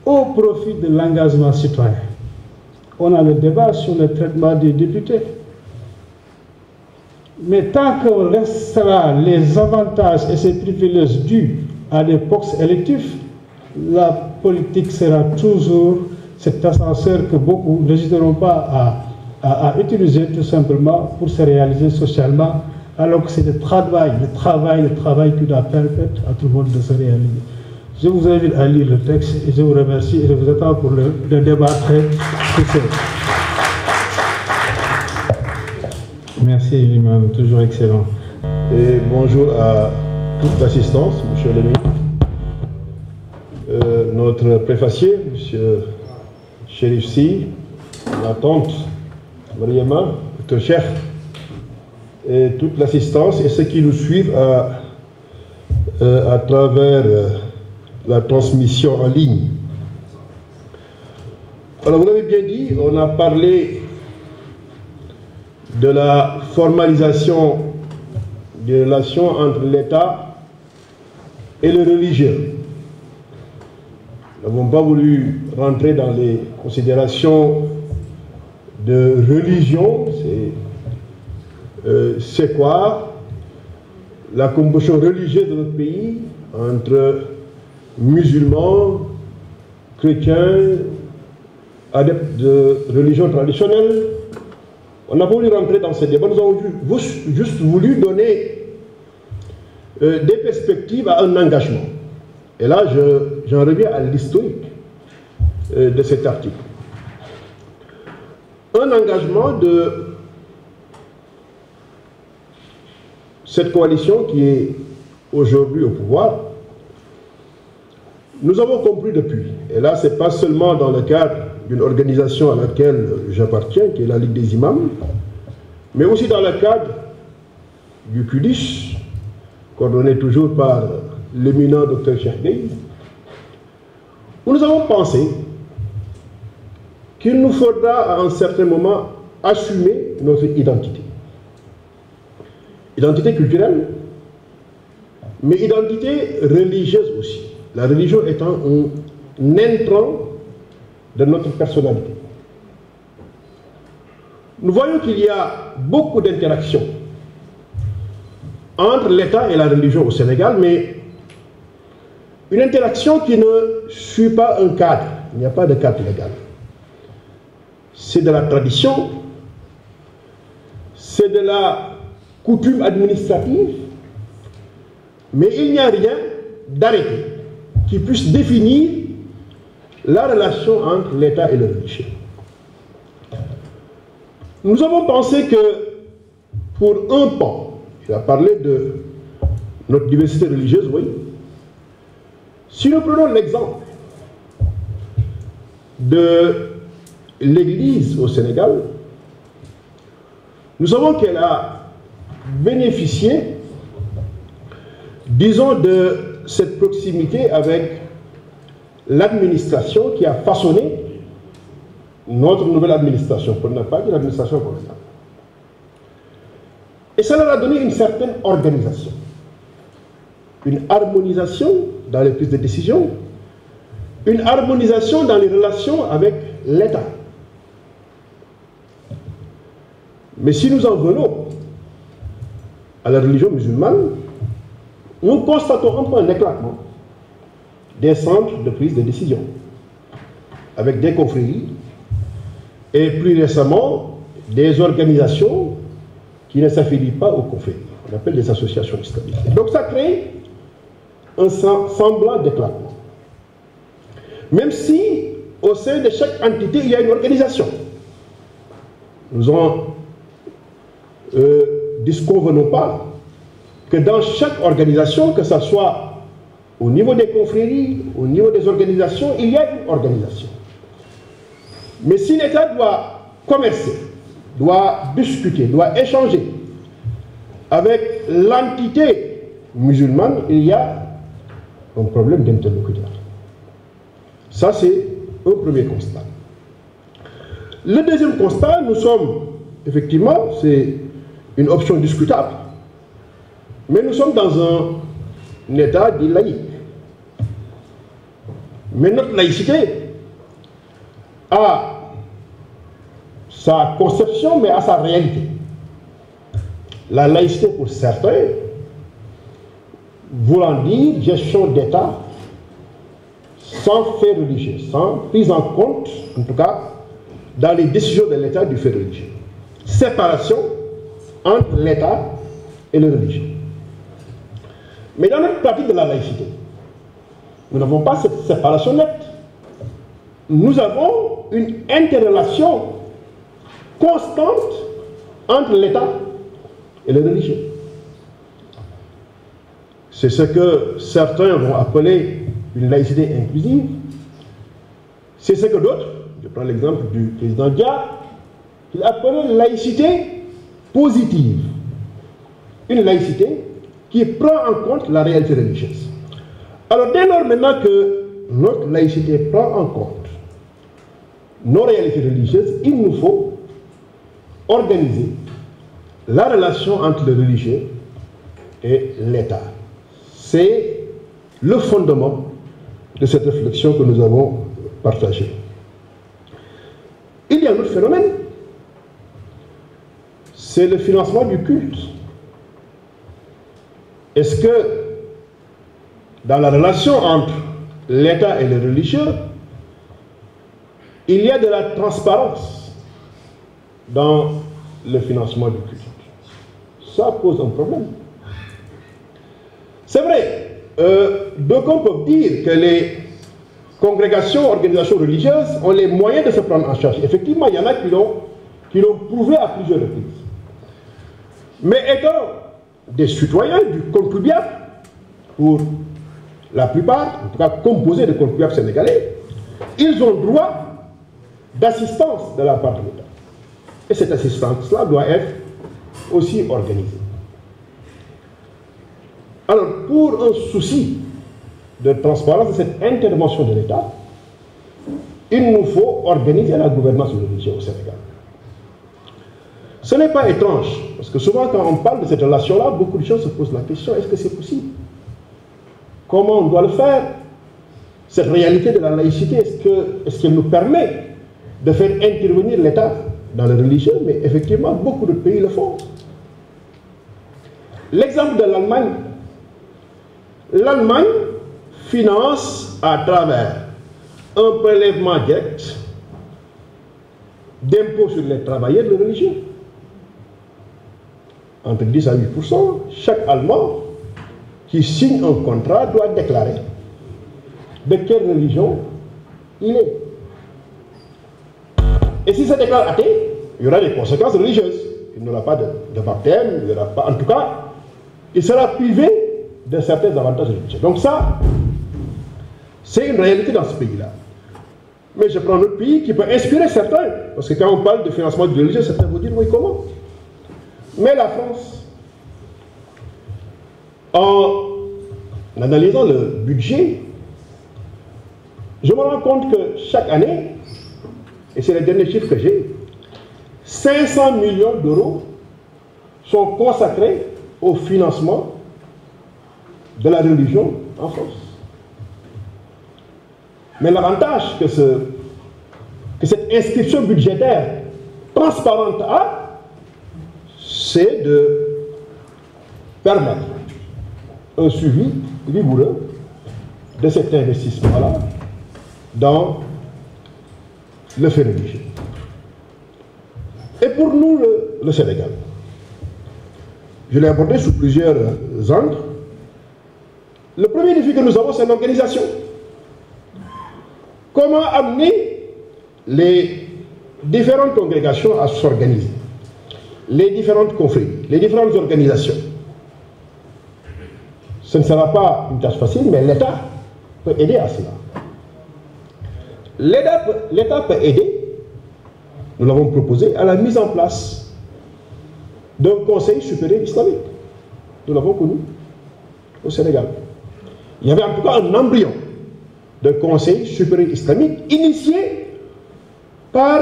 au profit de l'engagement citoyen. On a le débat sur le traitement des députés. Mais tant qu'on restera les avantages et ses privilèges dus à des postes électifs, la politique sera toujours cet ascenseur que beaucoup n'hésiteront pas à utiliser tout simplement pour se réaliser socialement, alors que c'est le travail qui doit permettre à tout le monde de se réaliser. Je vous invite à lire le texte et je vous remercie et je vous attends pour le débat très poussé. Merci, l'imam, toujours excellent. Et bonjour à toute l'assistance, monsieur le ministre. Notre préfacier, monsieur Chérif Sy, la tante Mariama, notre chef, et toute l'assistance et ceux qui nous suivent à travers la transmission en ligne. Alors, vous l'avez bien dit, on a parlé de la formalisation des relations entre l'État et le religieux. Nous n'avons pas voulu rentrer dans les considérations de religion. C'est quoi la composition religieuse de notre pays entre musulmans, chrétiens, adeptes de religion traditionnelle. On n'a pas voulu rentrer dans ce débat, nous avons juste voulu donner des perspectives à un engagement. Et là, j'en reviens à l'historique de cet article. Un engagement de cette coalition qui est aujourd'hui au pouvoir. Nous avons compris depuis, et là, ce n'est pas seulement dans le cadre d'une organisation à laquelle j'appartiens, qui est la Ligue des imams, mais aussi dans le cadre du QDIS, coordonné toujours par l'éminent Dr Cheikh Gueye, où nous avons pensé qu'il nous faudra à un certain moment assumer notre identité. Identité culturelle, mais identité religieuse aussi. La religion étant un intrant de notre personnalité. Nous voyons qu'il y a beaucoup d'interactions entre l'État et la religion au Sénégal, mais une interaction qui ne suit pas un cadre. Il n'y a pas de cadre légal. C'est de la tradition, c'est de la coutume administrative, mais il n'y a rien d'arrêté qui puisse définir la relation entre l'État et le religieux. Nous avons pensé que pour un pan, il a parlé de notre diversité religieuse, oui. Si nous prenons l'exemple de l'Église au Sénégal, nous savons qu'elle a bénéficié, disons, de cette proximité avec l'administration qui a façonné notre nouvelle administration, pour ne pas dire l'administration coloniale. Et ça leur a donné une certaine organisation, une harmonisation dans les prises de décision, une harmonisation dans les relations avec l'État. Mais si nous en venons à la religion musulmane, nous constatons un peu un éclatement des centres de prise de décision, avec des confréries, et plus récemment, des organisations qui ne s'affilient pas aux confréries. On appelle des associations islamiques. Donc ça crée un semblant d'éclatement. Même si, au sein de chaque entité, il y a une organisation. Nous en disconvenons pas que dans chaque organisation, que ce soit Au niveau des confréries, au niveau des organisations, il y a une organisation. Mais si l'État doit commercer, doit discuter, doit échanger avec l'entité musulmane, il y a un problème d'interlocuteur. Ça, c'est un premier constat. Le deuxième constat, nous sommes, effectivement, c'est une option discutable, mais nous sommes dans un État dit laïque. Mais notre laïcité a sa conception, mais à sa réalité. La laïcité, pour certains, voulant dire gestion d'État sans fait religieux, sans prise en compte, en tout cas, dans les décisions de l'État du fait religieux. Séparation entre l'État et le religieux. Mais dans notre pratique de la laïcité, nous n'avons pas cette séparation nette. Nous avons une interrelation constante entre l'État et le religieux. C'est ce que certains vont appeler une laïcité inclusive. C'est ce que d'autres, je prends l'exemple du président Dia, il appelait laïcité positive. Une laïcité qui prend en compte la réalité religieuse. Alors dès lors maintenant que notre laïcité prend en compte nos réalités religieuses, il nous faut organiser la relation entre le religieux et l'État. C'est le fondement de cette réflexion que nous avons partagée. Il y a un autre phénomène, c'est le financement du culte. Est-ce que dans la relation entre l'État et les religieux, il y a de la transparence dans le financement du culte? Ça pose un problème. C'est vrai, d'aucuns peuvent dire que les congrégations, organisations religieuses ont les moyens de se prendre en charge. Effectivement, il y en a qui l'ont prouvé à plusieurs reprises. Mais étant des citoyens, du contribuable, pour la plupart, en tout cas composés de contribuables sénégalais, ils ont droit d'assistance de la part de l'État. Et cette assistance-là doit être aussi organisée. Alors, pour un souci de transparence de cette intervention de l'État, il nous faut organiser la gouvernance religieuse au Sénégal. Ce n'est pas étrange, parce que souvent quand on parle de cette relation-là, beaucoup de gens se posent la question, est-ce que c'est possible? Comment on doit le faire? Cette réalité de la laïcité, est-ce qu'elle nous permet de faire intervenir l'État dans le religieux? Mais effectivement, beaucoup de pays le font. L'exemple de l'Allemagne. L'Allemagne finance à travers un prélèvement direct d'impôts sur les travailleurs de religieux. Entre 10 à 8%, chaque Allemand qui signe un contrat doit déclarer de quelle religion il est. Et si ça déclare athée, il y aura des conséquences religieuses. Il n'aura pas de baptême, il n'y aura pas, en tout cas, il sera privé de certains avantages religieux. Donc ça, c'est une réalité dans ce pays-là. Mais je prends un autre pays qui peut inspirer certains. Parce que quand on parle de financement du religieux, certains vont dire, oui, comment? Mais la France, en analysant le budget, je me rends compte que chaque année, et c'est le dernier chiffre que j'ai, 500 millions d'euros sont consacrés au financement de la religion en France. Mais l'avantage que cette inscription budgétaire transparente a, c'est de permettre un suivi rigoureux de cet investissement-là dans le fait religieux. Et pour nous, le Sénégal, je l'ai abordé sous plusieurs angles. Le premier défi que nous avons, c'est l'organisation. Comment amener les différentes congrégations à s'organiser, les différentes confréries, les différentes organisations. Ce ne sera pas une tâche facile, mais l'État peut aider à cela. L'État peut aider, nous l'avons proposé, à la mise en place d'un conseil supérieur islamique. Nous l'avons connu au Sénégal. Il y avait en tout cas un embryon de conseil supérieur islamique initié par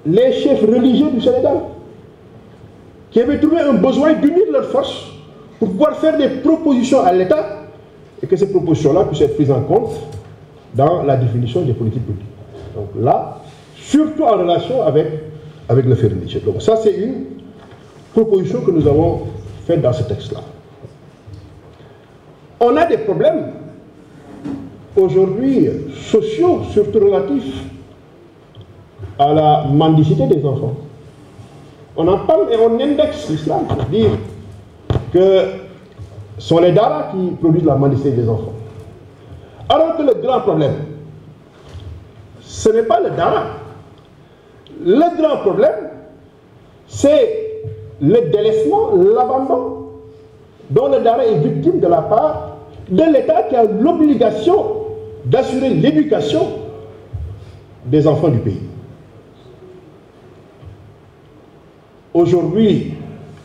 les chefs religieux du Sénégal qui avaient trouvé un besoin d'unir leurs forces pour pouvoir faire des propositions à l'État et que ces propositions-là puissent être prises en compte dans la définition des politiques publiques. Donc là, surtout en relation avec le fait religieux. Donc ça, c'est une proposition que nous avons faite dans ce texte-là. On a des problèmes aujourd'hui sociaux, surtout relatifs à la mendicité des enfants. On en parle et on indexe l'islam pour dire que ce sont les daras qui produisent la mendicité des enfants. Alors que le grand problème, ce n'est pas le dara. Le grand problème, c'est le délaissement, l'abandon dont le dara est victime de la part de l'État qui a l'obligation d'assurer l'éducation des enfants du pays. Aujourd'hui,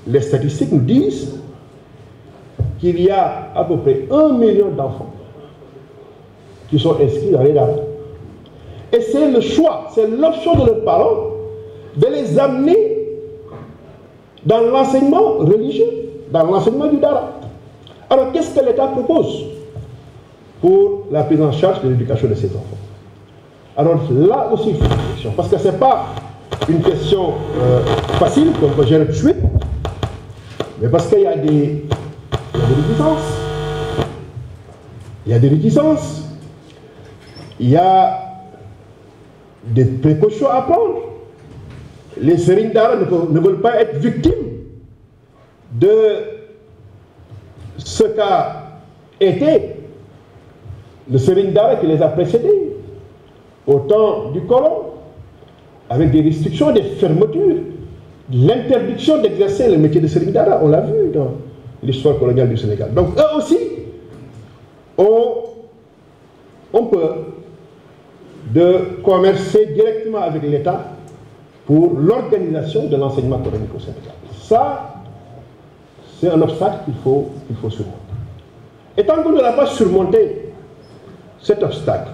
les statistiques nous disent qu'il y a à peu près 1 million d'enfants qui sont inscrits dans les daras. Et c'est le choix, c'est l'option de leurs parents de les amener dans l'enseignement religieux, dans l'enseignement du dara. Alors qu'est-ce que l'État propose pour la prise en charge de l'éducation de ces enfants? Alors là aussi, il faut une réflexion, parce que ce n'est pas une question facile qu'on peut gérer tout de suite, mais parce qu'il y a des réticences. Il y a des réticences. Il y a des précautions à prendre. Les sérignes d'ara ne veulent pas être victimes de ce qu'a été le sérigne d'ara qui les a précédés au temps du colon, avec des restrictions, des fermetures, l'interdiction d'exercer le métier de sérigne d'ara. On l'a vu dans l'histoire coloniale du Sénégal. Donc eux aussi ont peur de commercer directement avec l'État pour l'organisation de l'enseignement coranique au Sénégal. Ça, c'est un obstacle qu'il faut surmonter. Et tant qu'on n'aura pas surmonté cet obstacle,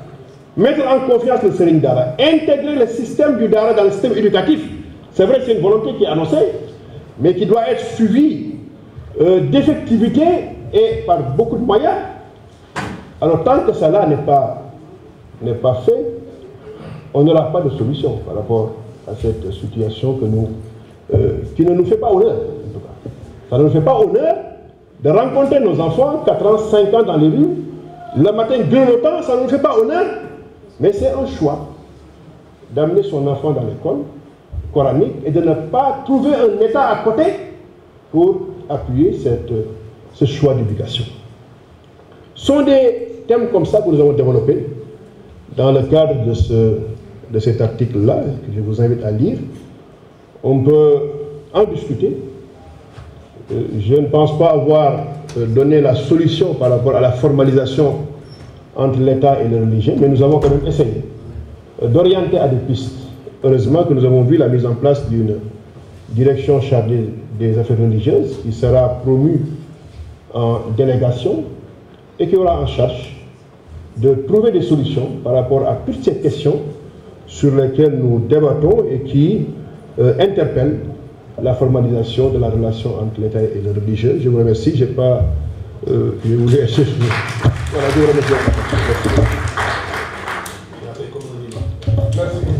mettre en confiance le sérigne d'ara, intégrer le système du dara dans le système éducatif, c'est vrai que c'est une volonté qui est annoncée, mais qui doit être suivie d'effectivité et par beaucoup de moyens. Alors tant que cela n'est pas fait, on n'aura pas de solution par rapport à cette situation qui ne nous fait pas honneur, en tout cas. Ça ne nous fait pas honneur de rencontrer nos enfants, 4 ans, 5 ans dans les rues, le matin grelottant, ça ne nous fait pas honneur, mais c'est un choix d'amener son enfant dans l'école coranique et de ne pas trouver un État à côté pour appuyer ce choix d'éducation. Ce sont des thèmes comme ça que nous avons développés dans le cadre de cet article-là, que je vous invite à lire. On peut en discuter. Je ne pense pas avoir donné la solution par rapport à la formalisation entre l'État et les religieux, mais nous avons quand même essayé d'orienter à des pistes. Heureusement que nous avons vu la mise en place d'une direction chargée des affaires religieuses qui sera promue en délégation et qui aura en charge de trouver des solutions par rapport à toutes ces questions sur lesquelles nous débattons et qui interpellent la formalisation de la relation entre l'État et le religieux. Je vous remercie. Je voulais essayer. Voilà, je vous remercie.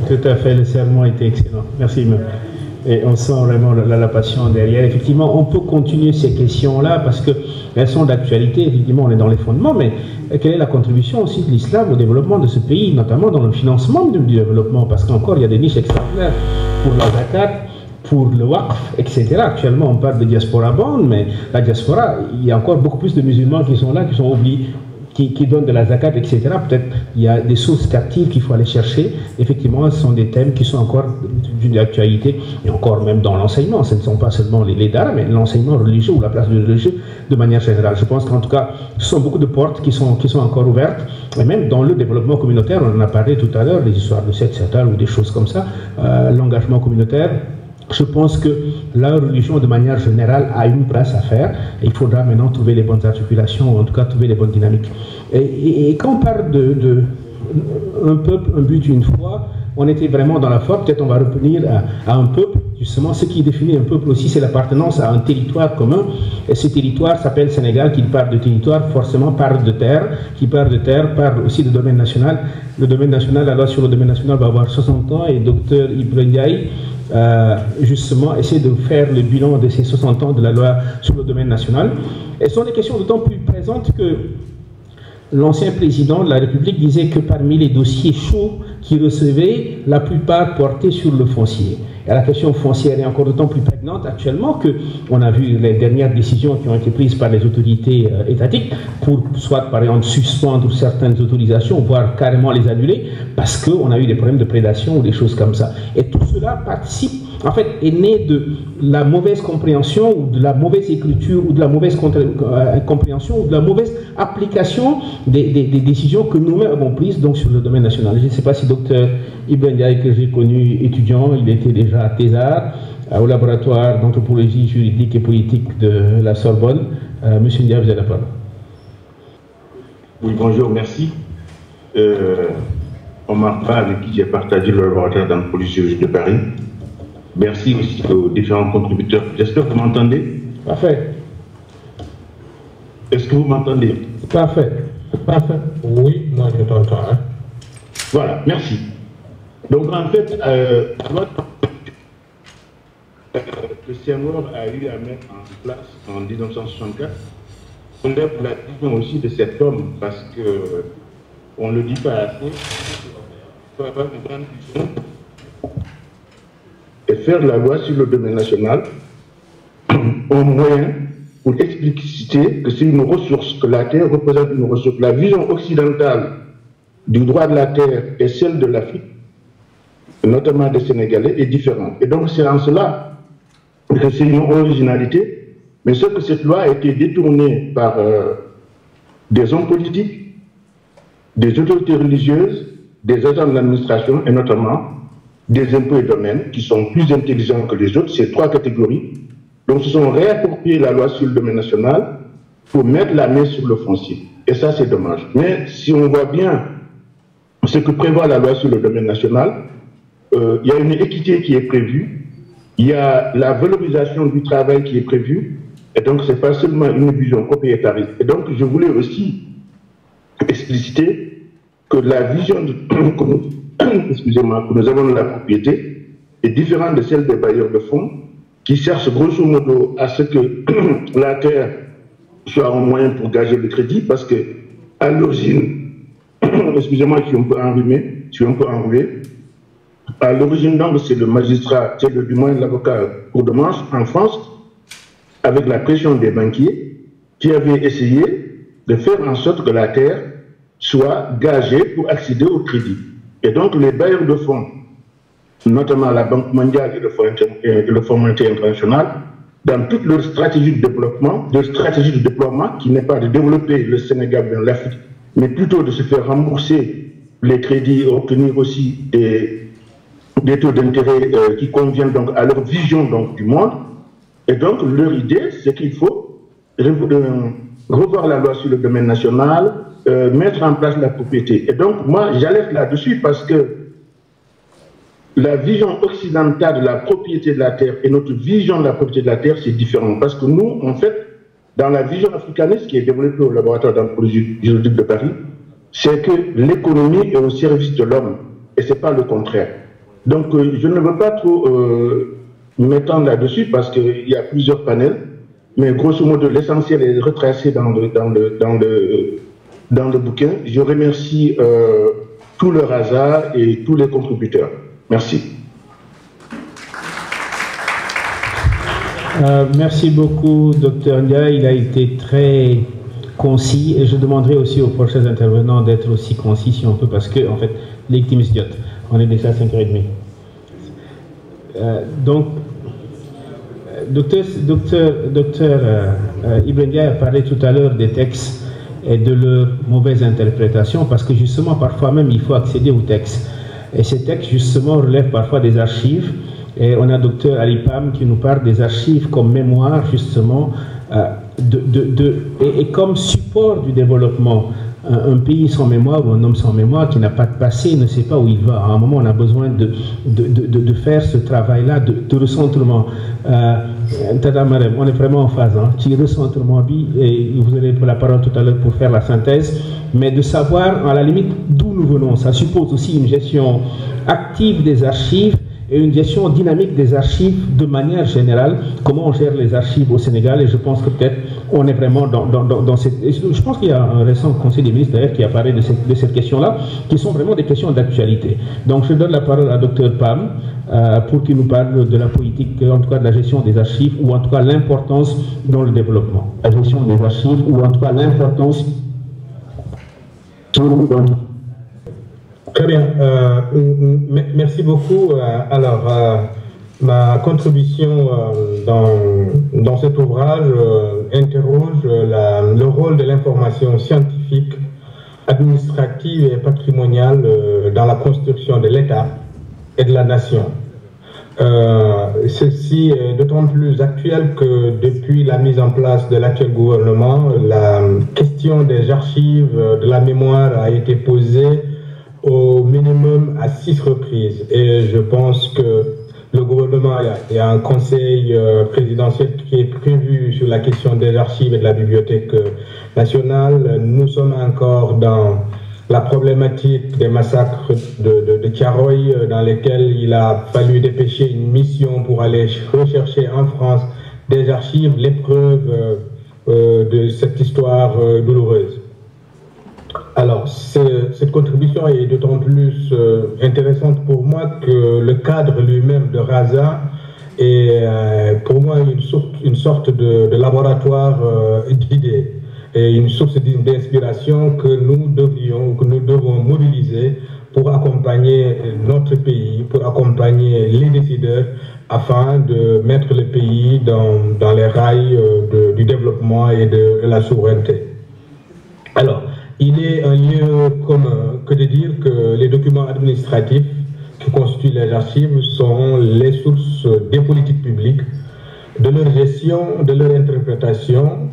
Tout à fait, le sermon était excellent. Merci. Et on sent vraiment la passion derrière. Effectivement, on peut continuer ces questions-là parce qu'elles sont d'actualité. Évidemment, on est dans les fondements, mais quelle est la contribution aussi de l'islam au développement de ce pays, notamment dans le financement du développement? Parce qu'encore, il y a des niches extraordinaires pour la zakat, pour le waqf, etc. Actuellement, on parle de diaspora bond, mais la diaspora, il y a encore beaucoup plus de musulmans qui sont là, qui sont oubliés, qui donnent de la zakat, etc. Peut-être il y a des sources captives qu'il faut aller chercher. Effectivement, ce sont des thèmes qui sont encore d'une actualité, et encore même dans l'enseignement. Ce ne sont pas seulement les dara, mais l'enseignement religieux ou la place du religieux de manière générale. Je pense qu'en tout cas, ce sont beaucoup de portes qui sont encore ouvertes. Et même dans le développement communautaire, on en a parlé tout à l'heure, les histoires de secte ou des choses comme ça, l'engagement communautaire. Je pense que la religion, de manière générale, a une place à faire. Et il faudra maintenant trouver les bonnes articulations, ou en tout cas trouver les bonnes dynamiques. Et quand on parle de un peuple, un but, une foi, on était vraiment dans la foi. Peut-être on va revenir à un peuple. Justement, ce qui définit un peuple aussi, c'est l'appartenance à un territoire commun. Et ce territoire s'appelle Sénégal. Qui parle de territoire, forcément parle de terre. Qui parle de terre, parle aussi de domaine national. Le domaine national, la loi sur le domaine national va avoir 60 ans. Et Dr Ibrahim Ndiaye, justement, essaie de faire le bilan de ces 60 ans de la loi sur le domaine national. Et ce sont des questions d'autant plus présentes que l'ancien président de la République disait que parmi les dossiers chauds qu'il recevait, la plupart portaient sur le foncier. Et la question foncière est encore d'autant plus prégnante actuellement qu'on a vu les dernières décisions qui ont été prises par les autorités étatiques pour soit par exemple suspendre certaines autorisations, voire carrément les annuler, parce qu'on a eu des problèmes de prédation ou des choses comme ça. Et tout cela participe, en fait, est né de la mauvaise compréhension ou de la mauvaise écriture ou de la mauvaise compréhension ou de la mauvaise application des décisions que nous-mêmes avons prises donc, sur le domaine national. Je ne sais pas si Dr Ibrahim Ndiaye, que j'ai connu étudiant, il était déjà à Thésard, au laboratoire d'anthropologie juridique et politique de la Sorbonne. Monsieur Ndiaye, vous avez la parole. Oui, bonjour, merci. Omar Ba, avec qui j'ai partagé le laboratoire d'anthropologie juridique de Paris. Merci aussi aux différents contributeurs. J'espère que vous m'entendez. Parfait. Est-ce que vous m'entendez? Parfait. Parfait. Oui, moi je t'entends. Hein. Voilà, merci. Donc en fait, le Senghor a eu à mettre en place en 1964, on lève la vision aussi de cet homme parce que on ne le dit pas assez. Il faut avoir une grande vision et faire la loi sur le domaine national au moyen pour expliciter que c'est une ressource, que la terre représente une ressource. La vision occidentale du droit de la terre et celle de l'Afrique, notamment des Sénégalais, est différente. Et donc c'est en cela que c'est une originalité, mais ce que cette loi a été détournée par des hommes politiques, des autorités religieuses, des agents de l'administration et notamment des impôts et domaines qui sont plus intelligents que les autres, ces trois catégories. Donc, se sont réappropriés la loi sur le domaine national pour mettre la main sur le foncier. Et ça, c'est dommage. Mais si on voit bien ce que prévoit la loi sur le domaine national, il y a une équité qui est prévue, il y a la valorisation du travail qui est prévue, et donc ce n'est pas seulement une vision propriétariste. Et donc, je voulais aussi expliciter que la vision que nous avons de la propriété est différente de celle des bailleurs de fonds qui cherchent grosso modo à ce que la terre soit un moyen pour gager le crédit parce que à l'origine, excusez-moi, je suis un peu enrhumé, à l'origine donc c'est le magistrat, c'est du moins l'avocat Cour de Manche en France avec la pression des banquiers qui avaient essayé de faire en sorte que la terre soit gagée pour accéder au crédit. Et donc les bailleurs de fonds, notamment la Banque mondiale et le Fonds monétaire international, dans toute leur stratégie de déploiement, qui n'est pas de développer le Sénégal dans l'Afrique, mais plutôt de se faire rembourser les crédits et obtenir aussi des taux d'intérêt qui conviennent donc à leur vision donc, du monde. Et donc leur idée, c'est qu'il faut revoir la loi sur le domaine national, mettre en place la propriété. Et donc, moi, j'alerte là-dessus parce que la vision occidentale de la propriété de la terre et notre vision de la propriété de la terre, c'est différent. Parce que nous, en fait, dans la vision africaniste qui est développée au laboratoire d'anthropologie juridique de Paris, c'est que l'économie est au service de l'homme et ce n'est pas le contraire. Donc, je ne veux pas trop m'étendre là-dessus parce qu'il y a plusieurs panels, mais grosso modo, l'essentiel est retracé dans le bouquin. Je remercie tout le hasard et tous les contributeurs. Merci. Merci beaucoup, Dr Ndiaye. Il a été très concis, et je demanderai aussi aux prochains intervenants d'être aussi concis si on peut, parce que, en fait, légitime idiote. On est déjà à 5h30. Donc, docteur Ibrahim Ndiaye a parlé tout à l'heure des textes et de leur mauvaise interprétation, parce que justement, parfois même, il faut accéder aux textes. Et ces textes, justement, relèvent parfois des archives. Et on a docteur Ali Pam qui nous parle des archives comme mémoire, justement, et comme support du développement. Un pays sans mémoire ou un homme sans mémoire qui n'a pas de passé ne sait pas où il va. À un moment, on a besoin de faire ce travail-là de recentrement. On est vraiment en phase. Qui recentrement, et vous aurez la parole tout à l'heure pour faire la synthèse, mais de savoir, à la limite, d'où nous venons. Ça suppose aussi une gestion active des archives et une gestion dynamique des archives de manière générale, comment on gère les archives au Sénégal, et je pense que peut-être on est vraiment dans cette... Je pense qu'il y a un récent Conseil des ministres d'ailleurs qui a parlé de cette question-là, qui sont vraiment des questions d'actualité. Donc je donne la parole à Dr Pam pour qu'il nous parle de la politique, en tout cas de la gestion des archives, ou en tout cas l'importance dans le développement. La gestion des archives, ou en tout cas l'importance dans le développement. Très bien, merci beaucoup. Ma contribution dans cet ouvrage interroge le rôle de l'information scientifique, administrative et patrimoniale dans la construction de l'État et de la nation. Ceci est d'autant plus actuel que depuis la mise en place de l'actuel gouvernement, la question des archives, de la mémoire a été posée au minimum à 6 reprises. Et je pense que le gouvernement, il y a un conseil présidentiel qui est prévu sur la question des archives et de la bibliothèque nationale. Nous sommes encore dans la problématique des massacres de Thiaroye, dans lesquels il a fallu dépêcher une mission pour aller rechercher en France des archives, les preuves de cette histoire douloureuse. Alors, cette contribution est d'autant plus intéressante pour moi que le cadre lui-même de RASA est pour moi une sorte de laboratoire d'idées et une source d'inspiration que nous devons mobiliser pour accompagner notre pays, pour accompagner les décideurs afin de mettre le pays dans les rails du développement et de la souveraineté. Alors, il est un lieu commun que de dire que les documents administratifs qui constituent les archives sont les sources des politiques publiques, de leur gestion, de leur interprétation,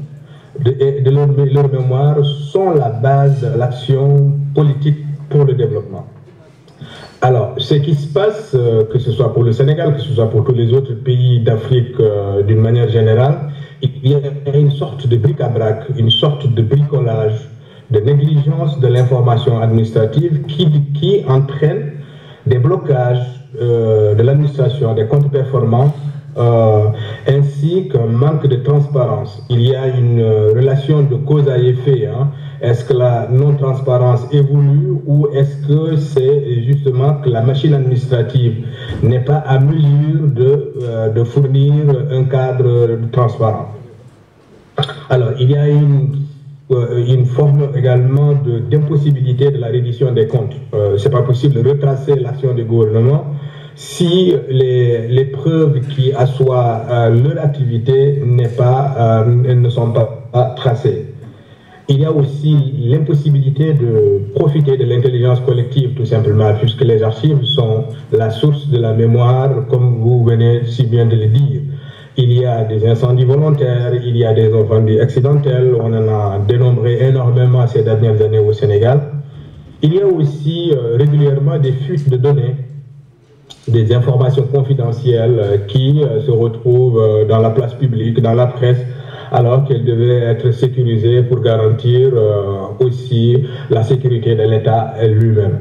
de leur mémoire, sont la base de l'action politique pour le développement. Alors, ce qui se passe, que ce soit pour le Sénégal, que ce soit pour tous les autres pays d'Afrique d'une manière générale, il y a une sorte de bric-à-brac, une sorte de bricolage, de négligence de l'information administrative qui entraîne des blocages de l'administration, des comptes performants, ainsi qu'un manque de transparence. Il y a une relation de cause à effet. Est-ce que la non-transparence évolue ou est-ce que c'est justement que la machine administrative n'est pas à mesure de fournir un cadre transparent? Alors, il y a une forme également d'impossibilité de la reddition des comptes. Ce n'est pas possible de retracer l'action du gouvernement si les preuves qui assoient leur activité ne sont pas tracées. Il y a aussi l'impossibilité de profiter de l'intelligence collective, tout simplement, puisque les archives sont la source de la mémoire, comme vous venez si bien de le dire. Il y a des incendies volontaires, il y a des incendies accidentels, on en a dénombré énormément ces dernières années au Sénégal. Il y a aussi régulièrement des fuites de données, des informations confidentielles qui se retrouvent dans la place publique, dans la presse, alors qu'elles devaient être sécurisées pour garantir aussi la sécurité de l'État lui-même.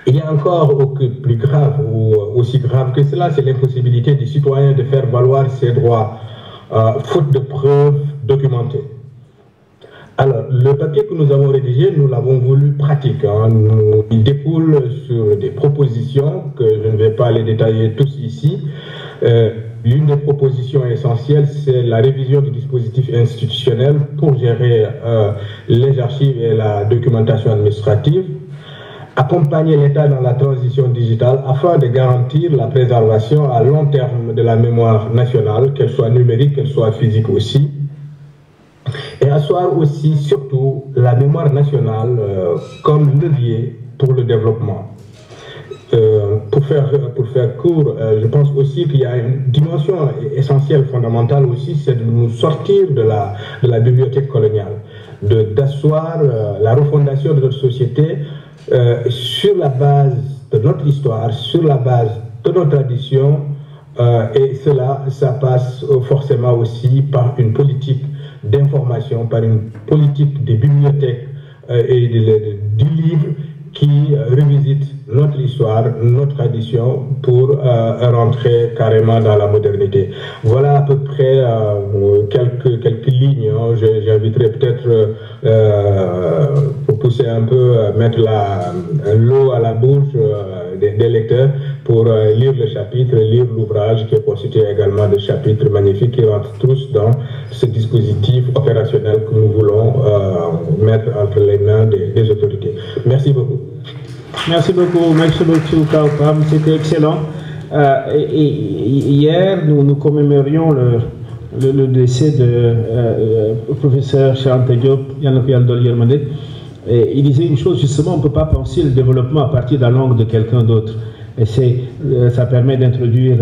Il y a encore plus grave, ou aussi grave que cela, c'est l'impossibilité du citoyen de faire valoir ses droits, faute de preuves documentées. Alors, le papier que nous avons rédigé, nous l'avons voulu pratique. Il découle sur des propositions, que je ne vais pas les détailler tous ici, l'une des propositions essentielles, c'est la révision du dispositif institutionnel pour gérer les archives et la documentation administrative, accompagner l'État dans la transition digitale afin de garantir la préservation à long terme de la mémoire nationale, qu'elle soit numérique, qu'elle soit physique aussi, et asseoir aussi, surtout, la mémoire nationale comme levier pour le développement. Pour faire court, je pense aussi qu'il y a une dimension essentielle, fondamentale aussi, c'est de nous sortir de la bibliothèque coloniale, d'asseoir la refondation de notre société sur la base de notre histoire, sur la base de nos traditions, et cela, ça passe forcément aussi par une politique d'information, par une politique des bibliothèques et du livre qui revisite notre histoire, notre tradition pour rentrer carrément dans la modernité. Voilà à peu près quelques lignes. Hein. J'inviterai peut-être pour pousser un peu, mettre l'eau à la bouche des lecteurs pour lire le chapitre, lire l'ouvrage qui est constitué également de chapitres magnifiques qui rentrent tous dans ce dispositif opérationnel que nous voulons mettre entre les mains des autorités. Merci beaucoup. Merci beaucoup, Kaopam, c'était excellent. Et hier, nous commémorions le décès du professeur Cheikh Anta Diop, et il disait une chose, justement, on ne peut pas penser le développement à partir de la langue de quelqu'un d'autre. Et ça permet d'introduire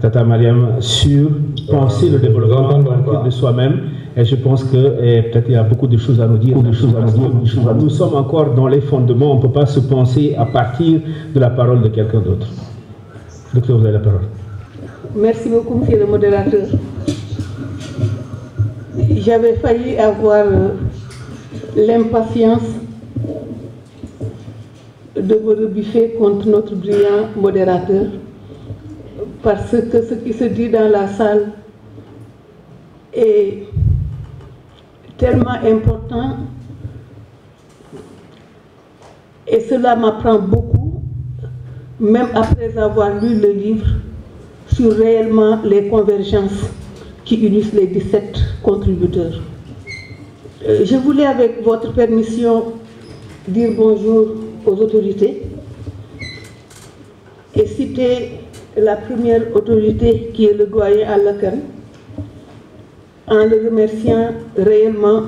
Tata Mariam sur penser le développement à partir de soi-même. Et je pense que peut-être il y a beaucoup de choses à nous dire. Nous sommes encore dans les fondements, on ne peut pas se penser à partir de la parole de quelqu'un d'autre. Docteur, vous avez la parole. Merci beaucoup, monsieur le modérateur. J'avais failli avoir l'impatience de me rebuffer contre notre brillant modérateur, parce que ce qui se dit dans la salle est tellement important et cela m'apprend beaucoup, même après avoir lu le livre, sur réellement les convergences qui unissent les 17 contributeurs. Je voulais, avec votre permission, dire bonjour aux autorités et citer la première autorité qui est le doyen Allakan, en le remerciant réellement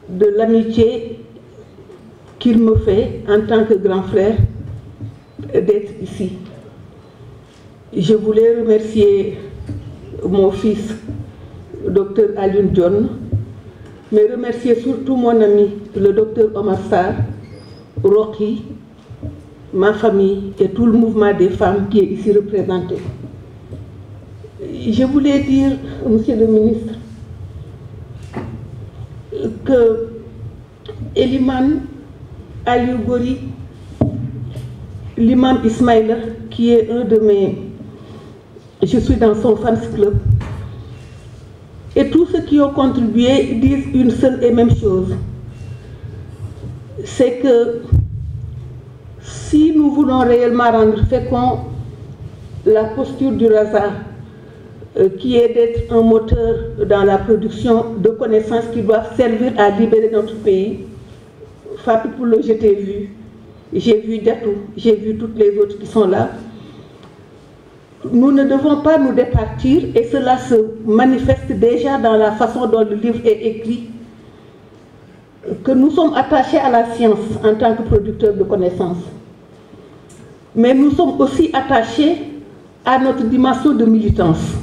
de l'amitié qu'il me fait en tant que grand frère d'être ici. Je voulais remercier mon fils, Dr Alioune John, mais remercier surtout mon ami, le Dr Omar Sarr, Rocky, ma famille et tout le mouvement des femmes qui est ici représenté. Je voulais dire, monsieur le ministre, que Eliman Aliou Gori, l'imam Ismaïla, qui est un de mes... Je suis dans son fans club, et tous ceux qui ont contribué disent une seule et même chose, c'est que si nous voulons réellement rendre fécond la posture du Raza, qui est d'être un moteur dans la production de connaissances qui doivent servir à libérer notre pays, Fatou Poulo, je t'ai vu, j'ai vu Datou, j'ai vu toutes les autres qui sont là. Nous ne devons pas nous départir, et cela se manifeste déjà dans la façon dont le livre est écrit, que nous sommes attachés à la science en tant que producteurs de connaissances. Mais nous sommes aussi attachés à notre dimension de militance.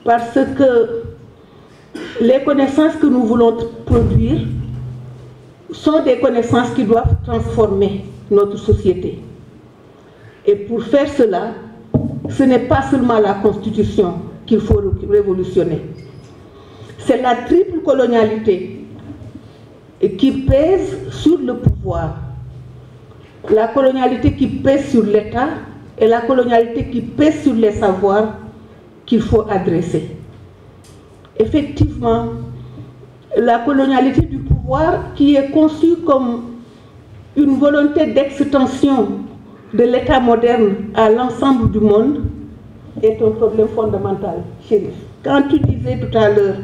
Parce que les connaissances que nous voulons produire sont des connaissances qui doivent transformer notre société. Et pour faire cela, ce n'est pas seulement la Constitution qu'il faut révolutionner. C'est la triple colonialité qui pèse sur le pouvoir. La colonialité qui pèse sur l'État et la colonialité qui pèse sur les savoirs qu'il faut adresser. Effectivement, la colonialité du pouvoir qui est conçue comme une volonté d'extension de l'État moderne à l'ensemble du monde est un problème fondamental, Chérif. Quand tu disais tout à l'heure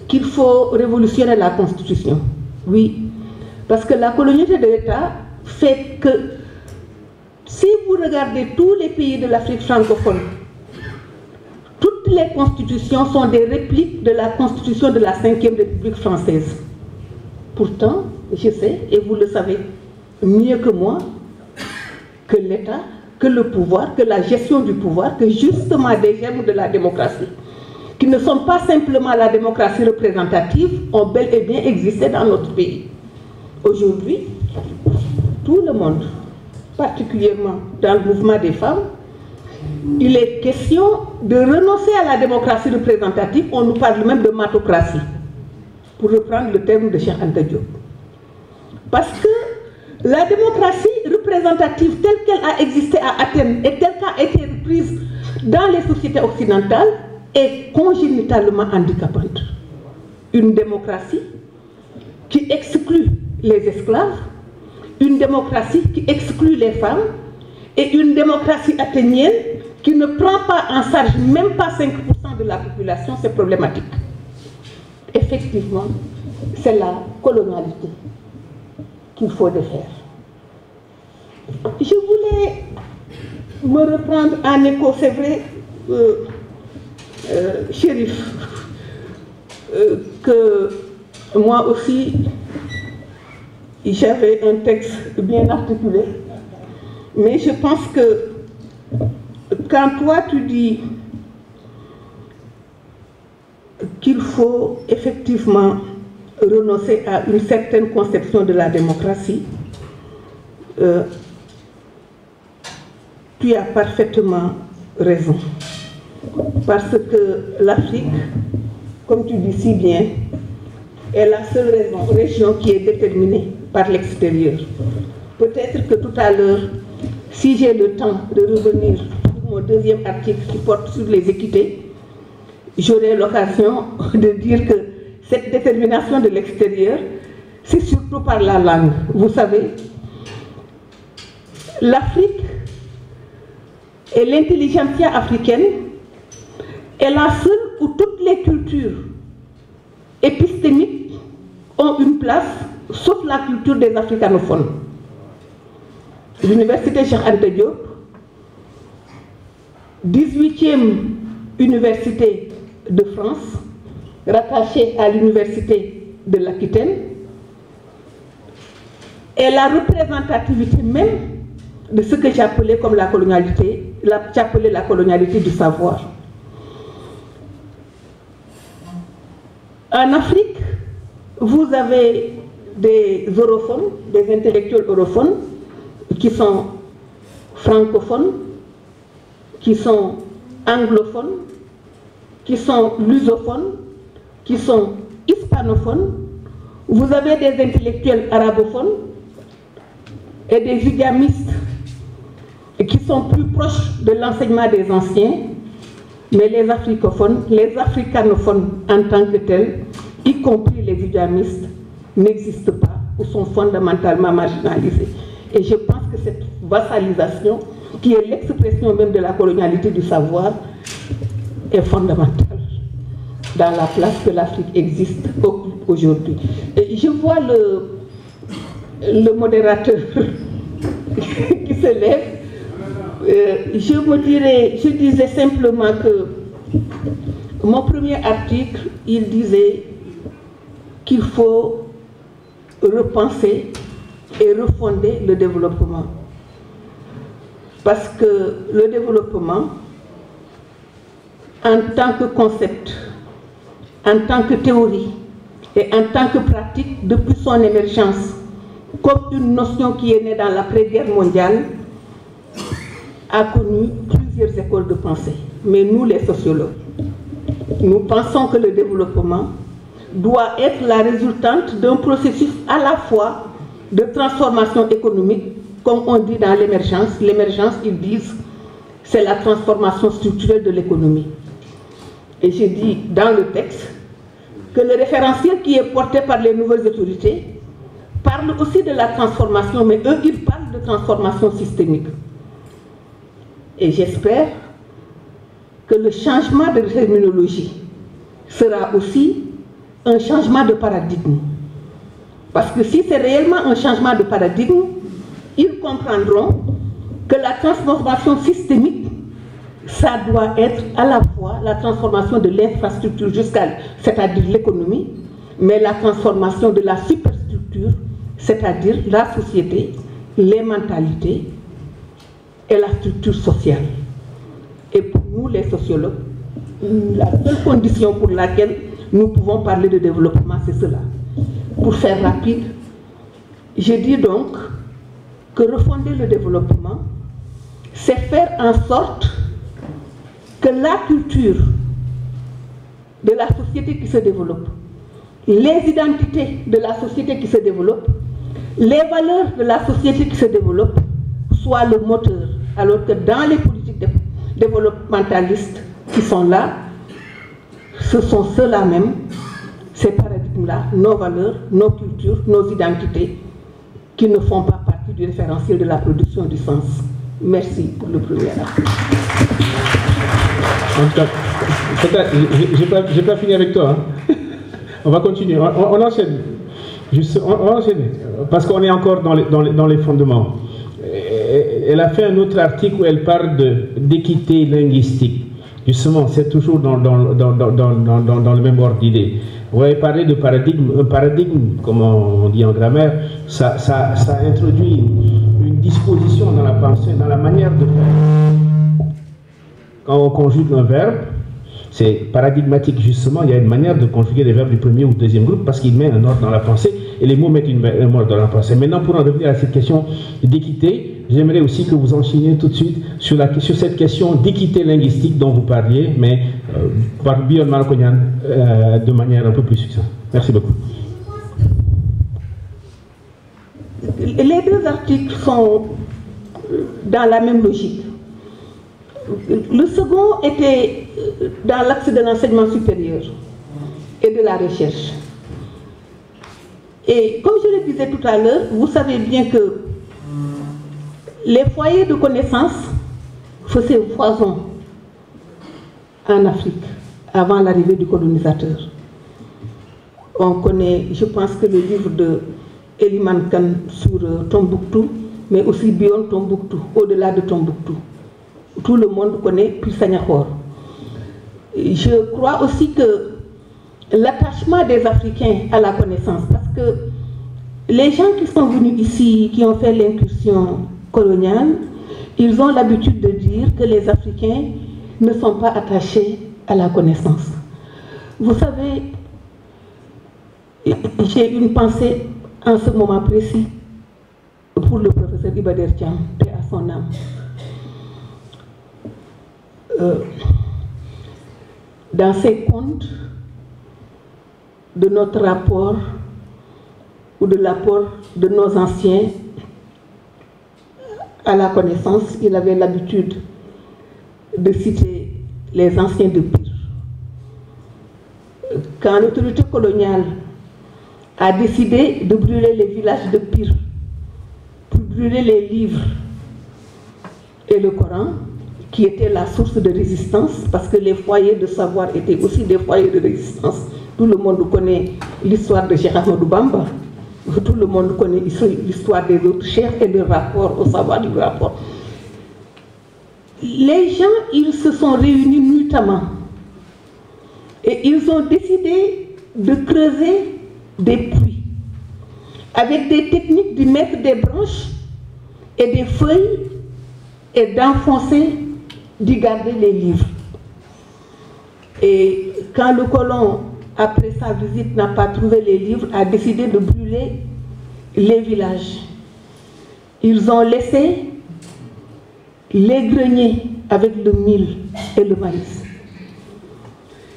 qu'il faut révolutionner la Constitution, oui, parce que la colonialité de l'État fait que, si vous regardez tous les pays de l'Afrique francophone, toutes les constitutions sont des répliques de la constitution de la 5e République française. Pourtant, je sais, et vous le savez mieux que moi, que l'État, que le pouvoir, que la gestion du pouvoir, que justement des germes de la démocratie, qui ne sont pas simplement la démocratie représentative, ont bel et bien existé dans notre pays. Aujourd'hui, tout le monde, particulièrement dans le mouvement des femmes, il est question de renoncer à la démocratie représentative. On nous parle même de matocratie, pour reprendre le terme de Cheikh Anta Diop. Parce que la démocratie représentative telle qu'elle a existé à Athènes et telle qu'elle a été reprise dans les sociétés occidentales est congénitalement handicapante. Une démocratie qui exclut les esclaves, une démocratie qui exclut les femmes et une démocratie athénienne qui ne prend pas en charge même pas 5% de la population, c'est problématique. Effectivement, c'est la colonialité qu'il faut défaire. Je voulais me reprendre en écho, c'est vrai, Chérif, que moi aussi, j'avais un texte bien articulé, mais je pense que quand toi tu dis qu'il faut effectivement renoncer à une certaine conception de la démocratie, tu as parfaitement raison. Parce que l'Afrique, comme tu dis si bien, est la seule région qui est déterminée par l'extérieur. Peut-être que tout à l'heure, si j'ai le temps de revenir sur mon deuxième article qui porte sur les équités, j'aurai l'occasion de dire que cette détermination de l'extérieur, c'est surtout par la langue. Vous savez, l'Afrique et l'intelligentsia africaine est la seule où toutes les cultures épistémiques ont une place, sauf la culture des africanophones. L'université Cheikh Anta Diop, 18e université de France, rattachée à l'université de l'Aquitaine, est la représentativité même de ce que j'appelais comme la colonialité, j'appelais la colonialité du savoir. En Afrique, vous avez des europhones, des intellectuels europhones, qui sont francophones, qui sont anglophones, qui sont lusophones, qui sont hispanophones. Vous avez des intellectuels arabophones et des idiomistes qui sont plus proches de l'enseignement des anciens, mais les africophones, les africanophones en tant que tels, y compris les idiomistes, n'existent pas ou sont fondamentalement marginalisés. Et je pense que cette vassalisation, qui est l'expression même de la colonialité du savoir, est fondamentale dans la place que l'Afrique existe aujourd'hui. Et je vois le modérateur qui se lève. Je disais simplement que mon premier article, il disait qu'il faut repenser et refonder le développement. Parce que le développement, en tant que concept, en tant que théorie et en tant que pratique, depuis son émergence, comme une notion qui est née dans l'après-guerre mondiale, a connu plusieurs écoles de pensée. Mais nous, les sociologues, nous pensons que le développement doit être la résultante d'un processus à la fois de transformation économique, comme on dit dans l'émergence. L'émergence, ils disent, c'est la transformation structurelle de l'économie. Et j'ai dit dans le texte que le référentiel qui est porté par les nouvelles autorités parlent aussi de la transformation, mais eux, ils parlent de transformation systémique. Et j'espère que le changement de terminologie sera aussi un changement de paradigme. Parce que si c'est réellement un changement de paradigme, ils comprendront que la transformation systémique, ça doit être à la fois la transformation de l'infrastructure c'est-à-dire l'économie, mais la transformation de la superstructure, c'est-à-dire la société, les mentalités et la structure sociale. Et pour nous, les sociologues, la seule condition pour laquelle nous pouvons parler de développement, c'est cela. Pour faire rapide, je dis donc que refonder le développement, c'est faire en sorte que la culture de la société qui se développe, les identités de la société qui se développe, les valeurs de la société qui se développe soient le moteur. Alors que dans les politiques développementalistes qui sont là, ce sont ceux-là même, ces paradigmes-là, nos valeurs, nos cultures, nos identités, qui ne font pas partie du référentiel de la production du sens. Merci pour le premier acte. En tout cas, je n'ai pas fini avec toi. Hein. On va continuer. On enchaîne. On enchaîne. Parce qu'on est encore dans les fondements. Elle a fait un autre article où elle parle d'équité linguistique. Justement, c'est toujours dans le même ordre d'idée. Vous avez parlé de paradigme. Un paradigme, comme on dit en grammaire, ça introduit une disposition dans la pensée, dans la manière de faire. Quand on conjugue un verbe, c'est paradigmatique justement, il y a une manière de conjuguer les verbes du premier ou du deuxième groupe parce qu'il met un ordre dans la pensée et les mots mettent un ordre dans la pensée. Maintenant, pour en revenir à cette question d'équité, j'aimerais aussi que vous enchaîniez tout de suite sur cette question d'équité linguistique dont vous parliez, mais par Bion Malkonyan de manière un peu plus succincte. Merci beaucoup. Les deux articles sont dans la même logique. Le second était dans l'axe de l'enseignement supérieur et de la recherche. Et comme je le disais tout à l'heure, vous savez bien que les foyers de connaissances faisaient foison en Afrique avant l'arrivée du colonisateur. On connaît, je pense que le livre de Eliman Khan sur Tombouctou, mais aussi Beyond Tombouctou, au-delà de Tombouctou. Tout le monde connaît Pissagnakor. Je crois aussi que l'attachement des Africains à la connaissance, parce que les gens qui sont venus ici, qui ont fait l'incursion coloniale, ils ont l'habitude de dire que les Africains ne sont pas attachés à la connaissance. Vous savez, j'ai une pensée en ce moment précis pour le professeur Ibader Thiam, paix à son âme. Dans ses comptes de notre rapport ou de l'apport de nos anciens à la connaissance, il avait l'habitude de citer les anciens de Pire. Quand l'autorité coloniale a décidé de brûler les villages de Pire, pour brûler les livres et le Coran, qui était la source de résistance, parce que les foyers de savoir étaient aussi des foyers de résistance. Tout le monde connaît l'histoire de Cheikh Ahmadou Bamba, tout le monde connaît l'histoire des autres chefs et le rapport au savoir du rapport. Les gens, ils se sont réunis nuitamment et ils ont décidé de creuser des puits avec des techniques de mettre des branches et des feuilles et d'enfoncer, d'y garder les livres. Et quand le colon, après sa visite, n'a pas trouvé les livres, a décidé de brûler les villages. Ils ont laissé les greniers avec le mil et le maïs.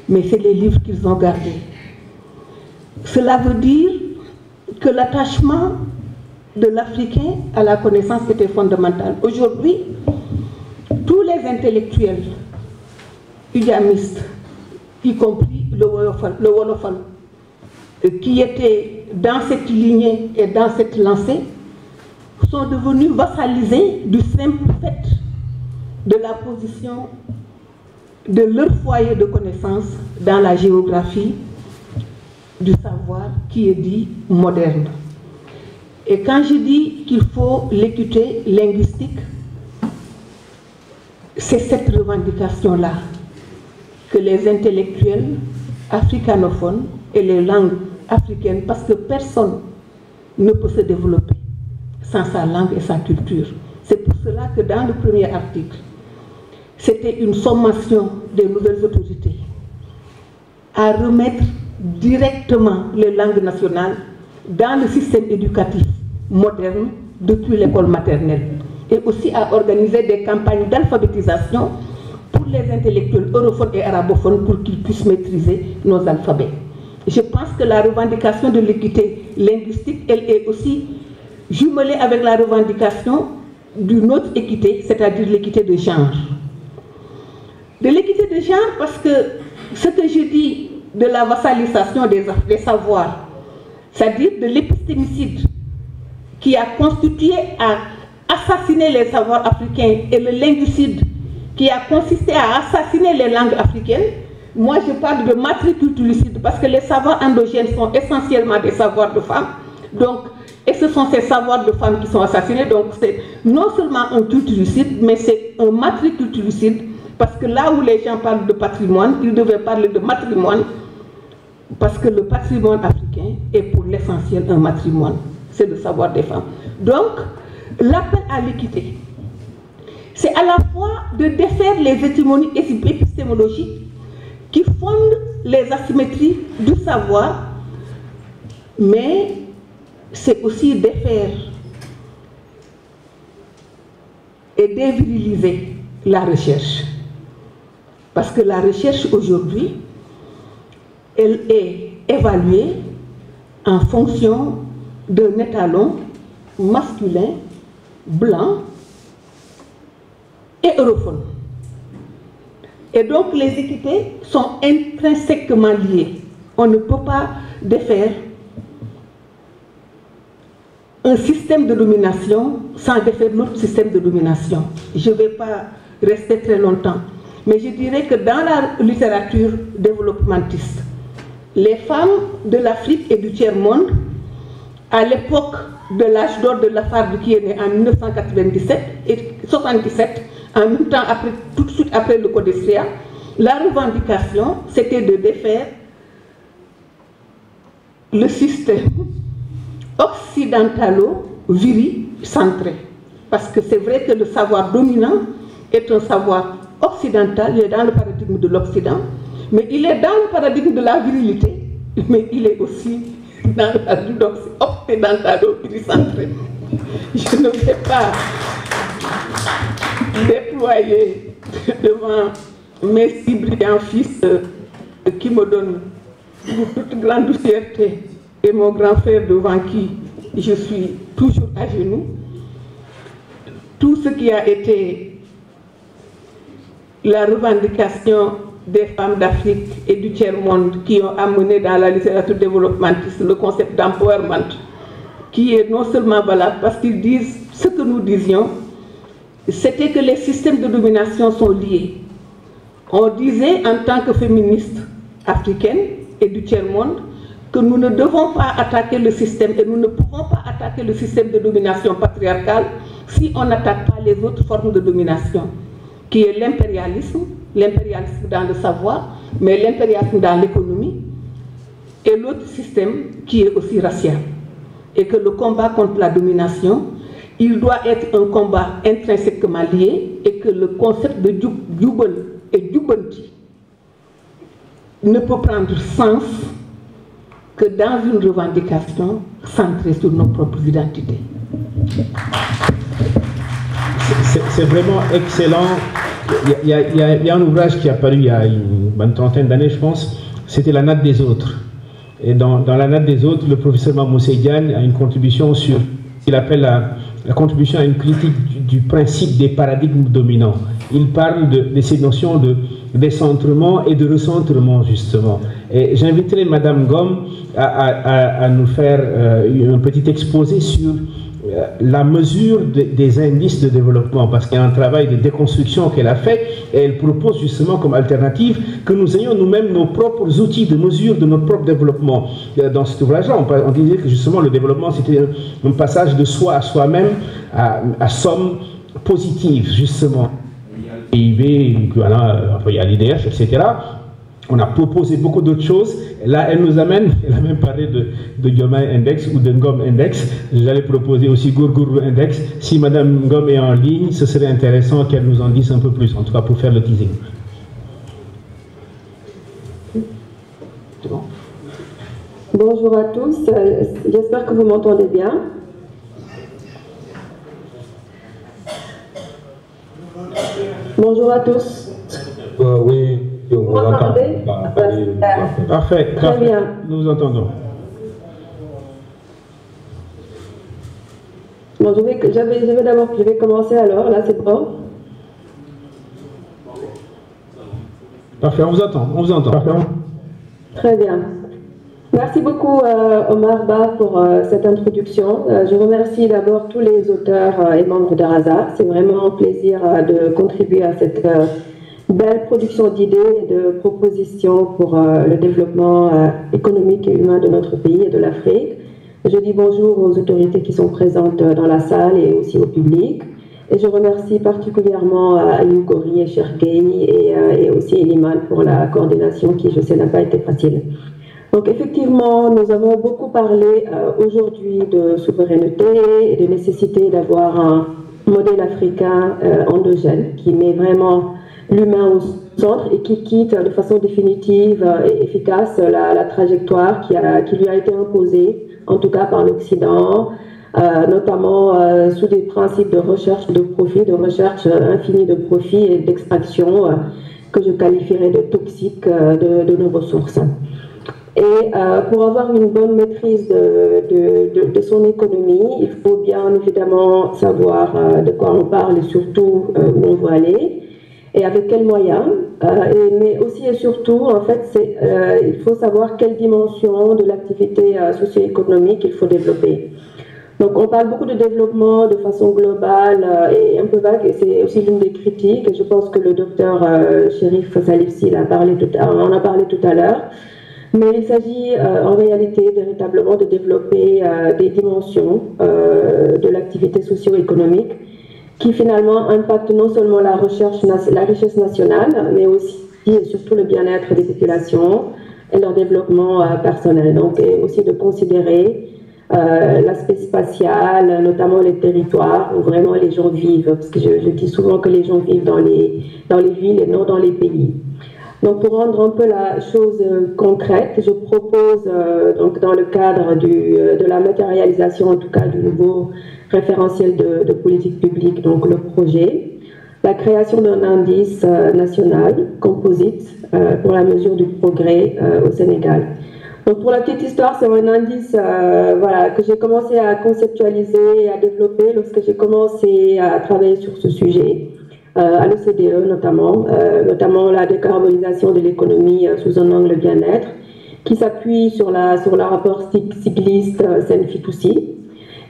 Mais c'est les livres qu'ils ont gardés. Cela veut dire que l'attachement de l'Africain à la connaissance était fondamental. Aujourd'hui, tous les intellectuels udjamistes, y compris le Wolofal, qui étaient dans cette lignée et dans cette lancée sont devenus vassalisés du simple fait de la position de leur foyer de connaissance dans la géographie du savoir qui est dit moderne. Et quand je dis qu'il faut l'équité linguistique, c'est cette revendication-là que les intellectuels africanophones et les langues africaines, parce que personne ne peut se développer sans sa langue et sa culture. C'est pour cela que dans le premier article, c'était une sommation des nouvelles autorités à remettre directement les langues nationales dans le système éducatif moderne depuis l'école maternelle, et aussi à organiser des campagnes d'alphabétisation pour les intellectuels europhones et arabophones pour qu'ils puissent maîtriser nos alphabets. Je pense que la revendication de l'équité linguistique, elle est aussi jumelée avec la revendication d'une autre équité, c'est-à-dire l'équité de genre. De l'équité de genre parce que ce que je dis de la vassalisation des savoirs, c'est-à-dire de l'épistémicide qui a constitué à assassiner les savoirs africains et le linguicide qui a consisté à assassiner les langues africaines, moi je parle de matriculturicide parce que les savoirs endogènes sont essentiellement des savoirs de femmes. Donc, et ce sont ces savoirs de femmes qui sont assassinés. Donc c'est non seulement un culturicide, mais c'est un matriculturicide parce que là où les gens parlent de patrimoine, ils devaient parler de matrimoine parce que le patrimoine africain est pour l'essentiel un matrimoine. C'est le savoir des femmes. Donc, l'appel à l'équité, c'est à la fois de défaire les étymonies épistémologiques qui fondent les asymétries du savoir, mais c'est aussi défaire et déviriliser la recherche. Parce que la recherche aujourd'hui, elle est évaluée en fonction d'un étalon masculin, blanc et europhone. Et donc les équités sont intrinsèquement liées. On ne peut pas défaire un système de domination sans défaire l'autre système de domination. Je ne vais pas rester très longtemps, mais je dirais que dans la littérature développementiste, les femmes de l'Afrique et du tiers-monde, à l'époque de l'âge d'or de Lafargue qui est né en 1997 et 77, en même temps après, tout de suite après le Codicea, la revendication c'était de défaire le système occidentalo-viri-centré. Parce que c'est vrai que le savoir dominant est un savoir occidental, il est dans le paradigme de l'Occident, mais il est dans le paradigme de la virilité, mais il est aussi dans le paradigme occidentalo-viri-centré. Je ne vais pas déployer devant mes si brillants fils qui me donnent toute grande fierté et mon grand frère devant qui je suis toujours à genoux, tout ce qui a été la revendication des femmes d'Afrique et du tiers-monde qui ont amené dans la littérature développementiste le concept d'empowerment, qui est non seulement valable parce qu'ils disent ce que nous disions, c'était que les systèmes de domination sont liés. On disait en tant que féministes africaines et du tiers-monde que nous ne devons pas attaquer le système et nous ne pouvons pas attaquer le système de domination patriarcale si on n'attaque pas les autres formes de domination, qui est l'impérialisme dans le savoir, mais l'impérialisme dans l'économie, et l'autre système qui est aussi racial. Et que le combat contre la domination, il doit être un combat intrinsèquement lié, et que le concept de Jubal et Jubanti ne peut prendre sens que dans une revendication centrée sur nos propres identités. C'est vraiment excellent. Il y a un ouvrage qui est apparu il y a une trentaine d'années, je pense, c'était La natte des autres. Et dans La natte des autres, le professeur Mamoussé Diagne a une contribution sur ce qu'il appelle la contribution à une critique du principe des paradigmes dominants. Il parle de ces notions décentrement et de recentrement, justement. Et j'inviterai Madame Ngom à nous faire un petit exposé sur la mesure des indices de développement, parce qu'il y a un travail de déconstruction qu'elle a fait, et elle propose justement comme alternative que nous ayons nous-mêmes nos propres outils de mesure de notre propre développement. Dans cet ouvrage-là, on disait que justement le développement, c'était un passage de soi à soi-même à somme positive, justement. PIB, voilà, il y a l'IDH, etc. On a proposé beaucoup d'autres choses. Là, elle nous amène, elle a même parlé de Diomaye Index ou de Ngom Index. J'allais proposer aussi Gurguru Index. Si Madame Ngom est en ligne, ce serait intéressant qu'elle nous en dise un peu plus, en tout cas pour faire le teasing. C'est bon? Bonjour à tous, j'espère que vous m'entendez bien. Bonjour à tous. Oui. Vous m'entendez? Parfait. Très bien. Nous vous entendons. Bon, je vais commencer alors. Là, c'est bon. Parfait, on vous entend. Très bien. Merci beaucoup Omar Ba pour cette introduction. Je remercie d'abord tous les auteurs et membres de RASA. C'est vraiment un plaisir de contribuer à cette belle production d'idées et de propositions pour le développement économique et humain de notre pays et de l'Afrique. Je dis bonjour aux autorités qui sont présentes dans la salle et aussi au public. Et je remercie particulièrement Ayou Gori et Cherkei et aussi Eliman pour la coordination qui, je sais, n'a pas été facile. Donc effectivement, nous avons beaucoup parlé aujourd'hui de souveraineté et de nécessité d'avoir un modèle africain endogène qui met vraiment l'humain au centre et qui quitte de façon définitive et efficace la trajectoire qui lui a été imposée, en tout cas par l'Occident, notamment sous des principes de recherche de profit, de recherche infinie de profit et d'extraction que je qualifierais de toxiques de nos ressources. Et pour avoir une bonne maîtrise de son économie, il faut bien évidemment savoir de quoi on parle et surtout où on veut aller et avec quels moyens. Mais aussi et surtout, en fait, il faut savoir quelle dimension de l'activité socio-économique il faut développer. Donc on parle beaucoup de développement de façon globale et un peu vague, et c'est aussi l'une des critiques. Et je pense que le docteur Chérif Salif Sil en a parlé tout à l'heure. Mais il s'agit en réalité véritablement de développer des dimensions de l'activité socio-économique qui finalement impactent non seulement la richesse nationale, mais aussi et surtout le bien-être des populations et leur développement personnel. Donc, et aussi de considérer l'aspect spatial, notamment les territoires où vraiment les gens vivent, parce que je dis souvent que les gens vivent dans les villes et non dans les pays. Donc, pour rendre un peu la chose concrète, je propose, donc dans le cadre de la matérialisation, en tout cas du nouveau référentiel de politique publique, donc le projet, la création d'un indice national composite pour la mesure du progrès au Sénégal. Donc, pour la petite histoire, c'est un indice voilà, que j'ai commencé à conceptualiser et à développer lorsque j'ai commencé à travailler sur ce sujet. À l'OCDE notamment la décarbonisation de l'économie sous un angle bien-être, qui s'appuie sur le rapport cycliste Senfitoussi.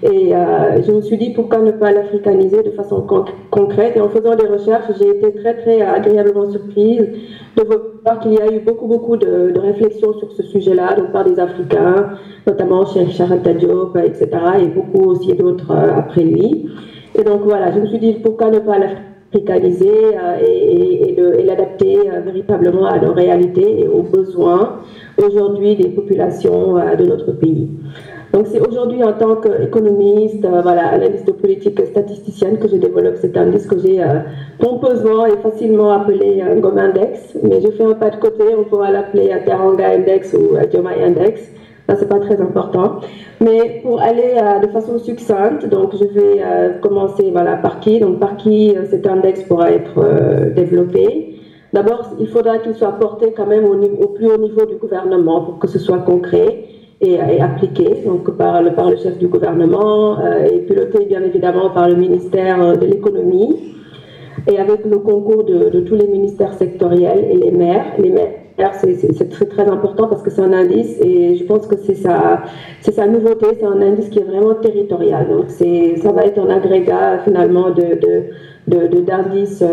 Et je me suis dit pourquoi ne pas l'africaniser de façon concrète. Et en faisant des recherches, j'ai été très agréablement surprise de voir qu'il y a eu beaucoup de réflexions sur ce sujet-là, donc par des Africains, notamment Cheikh Charanta Diop, etc., et beaucoup aussi d'autres après lui. Et donc voilà, je me suis dit pourquoi ne pas l'africaniser et l'adapter véritablement à nos réalités et aux besoins aujourd'hui des populations de notre pays. Donc c'est aujourd'hui en tant qu'économiste, analyste de politique statisticienne que je développe cet indice que j'ai pompeusement et facilement appelé Ngom Index, mais je fais un pas de côté, on pourra l'appeler Teranga Index ou Diomaye Index. Ça, c'est pas très important. Mais pour aller de façon succincte, donc je vais commencer par qui. Donc par qui cet index pourra être développé. D'abord, il faudra qu'il soit porté quand même au plus haut niveau du gouvernement pour que ce soit concret et appliqué, donc par le chef du gouvernement et piloté bien évidemment par le ministère de l'économie. et avec le concours de tous les ministères sectoriels et les maires. Les maires, c'est très important parce que c'est un indice et je pense que c'est sa nouveauté, c'est un indice qui est vraiment territorial. Donc ça va être un agrégat finalement d'indices,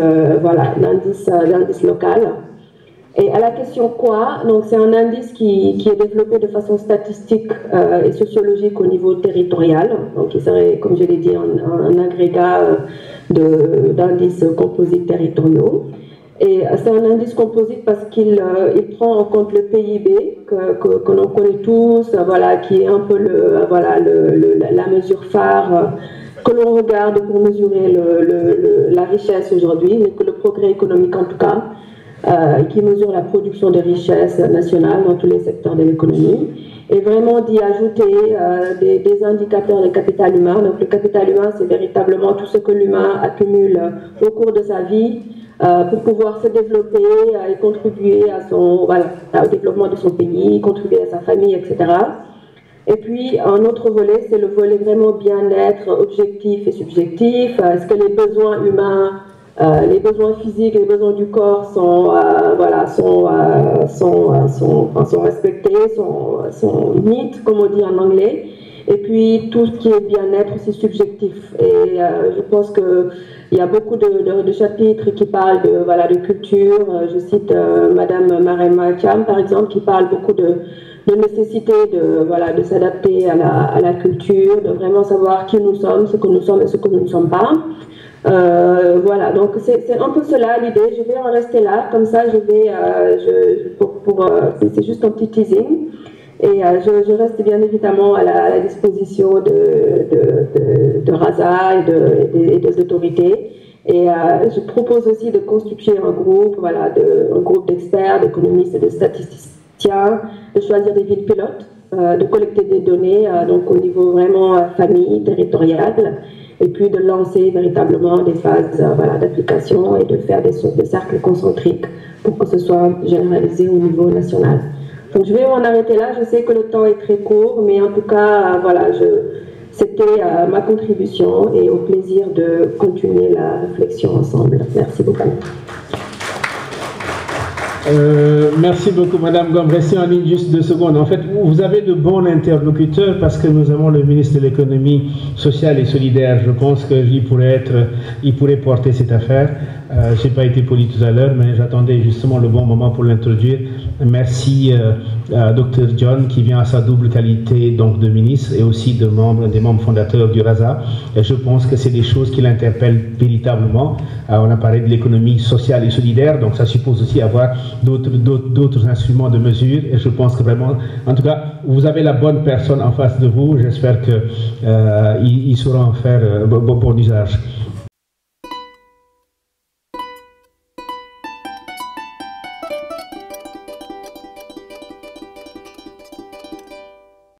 voilà, d'indices local. Et à la question quoi, donc c'est un indice qui est développé de façon statistique et sociologique au niveau territorial. Donc il serait, comme je l'ai dit, un agrégat d'indices composites territoriaux. Et c'est un indice composite parce qu'il prend en compte le PIB que l'on connaît tous, voilà, qui est un peu la mesure phare que l'on regarde pour mesurer la richesse aujourd'hui, que le progrès économique en tout cas, qui mesure la production de richesse nationale dans tous les secteurs de l'économie, et vraiment d'y ajouter des indicateurs de capital humain. Donc le capital humain, c'est véritablement tout ce que l'humain accumule au cours de sa vie pour pouvoir se développer et contribuer au développement de son pays, contribuer à sa famille, etc. Et puis, un autre volet, c'est le volet vraiment bien-être objectif et subjectif. Est-ce que les besoins humains, les besoins physiques, les besoins du corps sont respectés, sont neat, comme on dit en anglais. Et puis, tout ce qui est bien-être, c'est subjectif. Et je pense qu'il y a beaucoup de chapitres qui parlent de culture. Je cite Madame Marema Cham, par exemple, qui parle beaucoup de nécessité de s'adapter à la culture, de vraiment savoir qui nous sommes, ce que nous sommes et ce que nous ne sommes pas. Voilà, donc c'est un peu cela l'idée. Je vais en rester là, comme ça je vais, c'est juste un petit teasing. Et je reste bien évidemment à la disposition de Raza et des autorités. Et je propose aussi de constituer un groupe, un groupe d'experts, d'économistes et de statisticiens, de choisir des villes pilotes, de collecter des données donc au niveau vraiment famille, territorial, et puis de lancer véritablement des phases d'application et de faire des cercles concentriques pour que ce soit généralisé au niveau national. Donc je vais m'en arrêter là, je sais que le temps est très court, mais en tout cas, c'était ma contribution et au plaisir de continuer la réflexion ensemble. Merci beaucoup. Merci beaucoup, Madame Gom. Restez en ligne juste 2 secondes. En fait, vous avez de bons interlocuteurs parce que nous avons le ministre de l'économie sociale et solidaire. Je pense qu'il pourrait porter cette affaire. Je n'ai pas été poli tout à l'heure, mais j'attendais justement le bon moment pour l'introduire. Merci à Dr John qui vient à sa double qualité donc de ministre et aussi des membres fondateurs du RAZA. Et je pense que c'est des choses qui l'interpellent véritablement. On a parlé de l'économie sociale et solidaire, donc ça suppose aussi avoir d'autres instruments de mesure. Et je pense que vraiment, en tout cas, vous avez la bonne personne en face de vous. J'espère qu'il saura en faire bon usage.